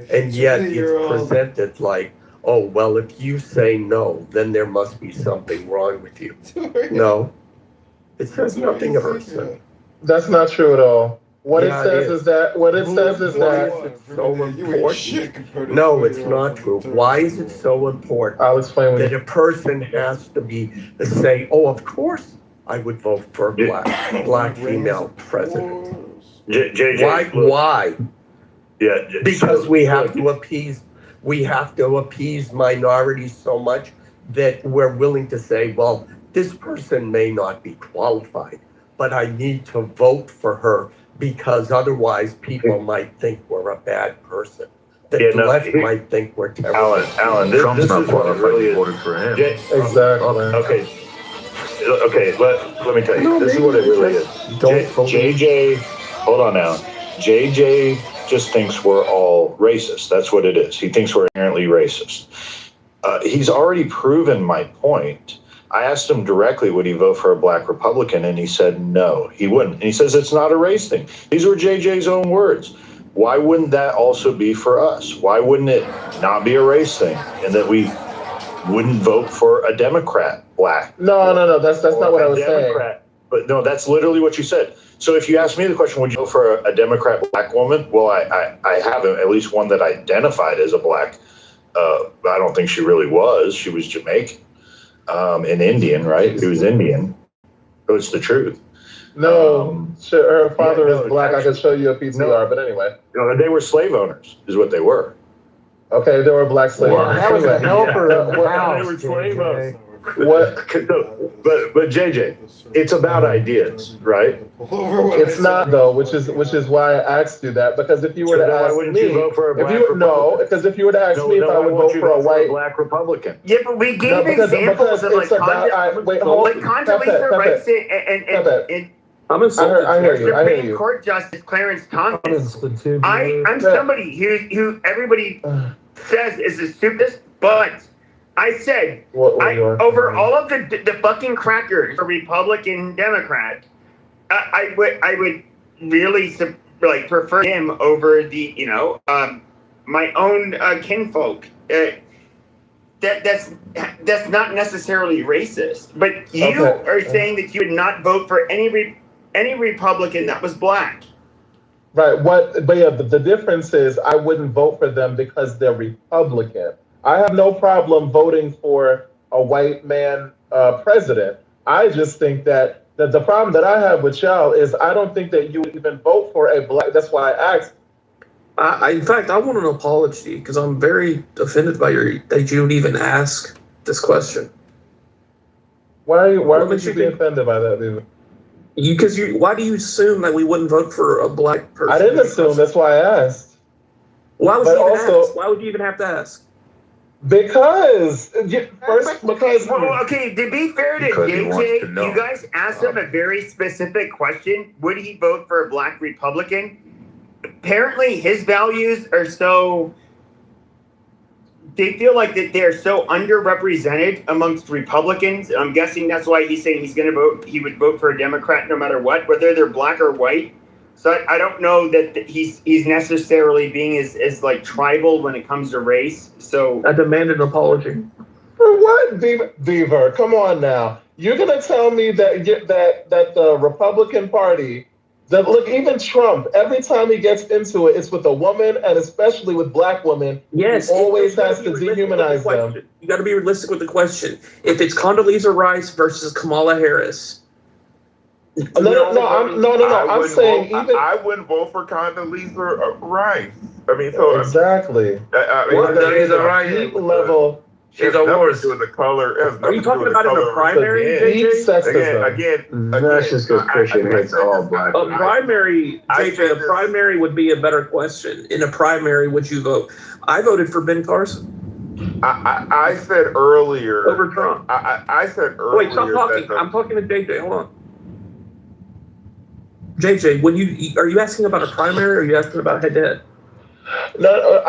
And yet it's presented like, oh, well, if you say no, then there must be something wrong with you. No, it says nothing of person. That's not true at all. What it says is that it's so important. No, it's not true. Why is it so important? I'll explain that a person has to say, oh, of course I would vote for a black female president. Why? Yeah, because we have to appease minorities so much that we're willing to say, well, this person may not be qualified, but I need to vote for her because otherwise people might think we're a bad person. The left might think we're terrible. Alan, this is what it really is. For him. Exactly. Okay. Let me tell you. This is what it really is. JJ, hold on now. JJ just thinks we're all racist. That's what it is. He thinks we're inherently racist. He's already proven my point. I asked him directly, would he vote for a black Republican? And he said no, he wouldn't. And he says it's not a race thing. These were JJ's own words. Why wouldn't that also be for us? Why wouldn't it not be a race thing? And that we wouldn't vote for a Democrat black? No. That's not what I was saying. But no, that's literally what you said. So if you ask me the question, would you vote for a Democrat black woman? Well, I have at least one that identified as a black. I don't think she really was. She was Jamaican, and Indian, right? She was Indian. So it's the truth. No, her father is black. I can show you a PCR, but anyway. They were slave owners, is what they were. Okay, they were black slave owners. That was a helper. They were slave owners. But JJ, it's about ideas, right? It's not though, which is why I asked you that, because if you were to ask me, because if you were to ask me if I would vote for a white black Republican. Yeah, but we gave examples of like Condoleezza Rice and I'm insulted. I hear you. Supreme Court Justice Clarence Thomas. I'm somebody who everybody says is the stupidest, but I said over all of the fucking crackers, a Republican, Democrat, I would really prefer him over the my own kinfolk. That's not necessarily racist, but you are saying that you would not vote for any Republican that was black. Right. But yeah, the difference is I wouldn't vote for them because they're Republican. I have no problem voting for a white man president. I just think that the problem that I have with y'all is I don't think that you would even vote for a black. That's why I asked. In fact, I want an apology because I'm very offended by that you would even ask this question. Why would you be offended by that, dude? Why do you assume that we wouldn't vote for a black person? I didn't assume. That's why I asked. Why would you even ask? Why would you even have to ask? Because to be fair to JJ, you guys asked him a very specific question. Would he vote for a black Republican? Apparently his values are they feel like that they're so underrepresented amongst Republicans. I'm guessing that's why he's saying he would vote for a Democrat no matter what, whether they're black or white. So I don't know that he's necessarily being as like tribal when it comes to race. So I demand an apology. For what, Beaver? Come on now. You're gonna tell me that the Republican Party, that look, even Trump, every time he gets into it, it's with a woman, and especially with black women. Yes, he always has to dehumanize them. You got to be realistic with the question. If it's Condoleezza Rice versus Kamala Harris. I'm saying even I wouldn't vote for Condoleezza Rice. I mean, so exactly. Condoleezza Rice level. She's a worse. The color. Are you talking about in a primary? Again, that's just because Christian hates all black. A primary, JJ, a primary would be a better question. In a primary, would you vote? I voted for Ben Carson. I said earlier over Trump. I said earlier. Wait, stop talking. I'm talking to JJ. Hold on. JJ, are you asking about a primary or are you asking about head-to-head? No,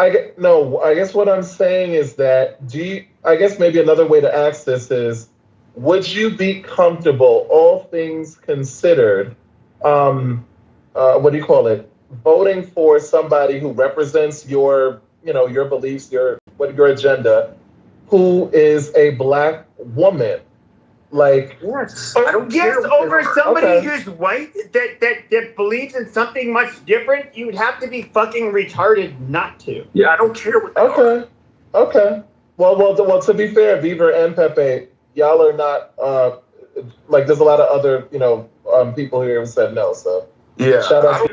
I guess what I'm saying is that I guess maybe another way to ask this is, would you be comfortable, all things considered, what do you call it, voting for somebody who represents your beliefs, your agenda, who is a black woman? Like, yes, I don't care over somebody who's white that believes in something much different. You would have to be fucking retarded not to. Yeah, I don't care what. Okay. Well, to be fair, Beaver and Pepe, y'all are not like. There's a lot of other people here who said no. So yeah, shout out.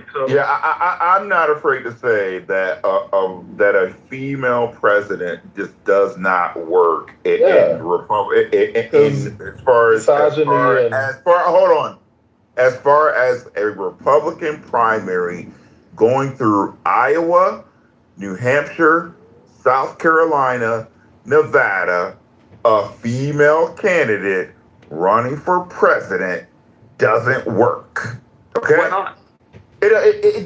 I'm not afraid to say that that a female president just does not work in Republic as far as hold on, as far as a Republican primary going through Iowa, New Hampshire, South Carolina, Nevada, a female candidate running for president doesn't work. Okay? Why not? It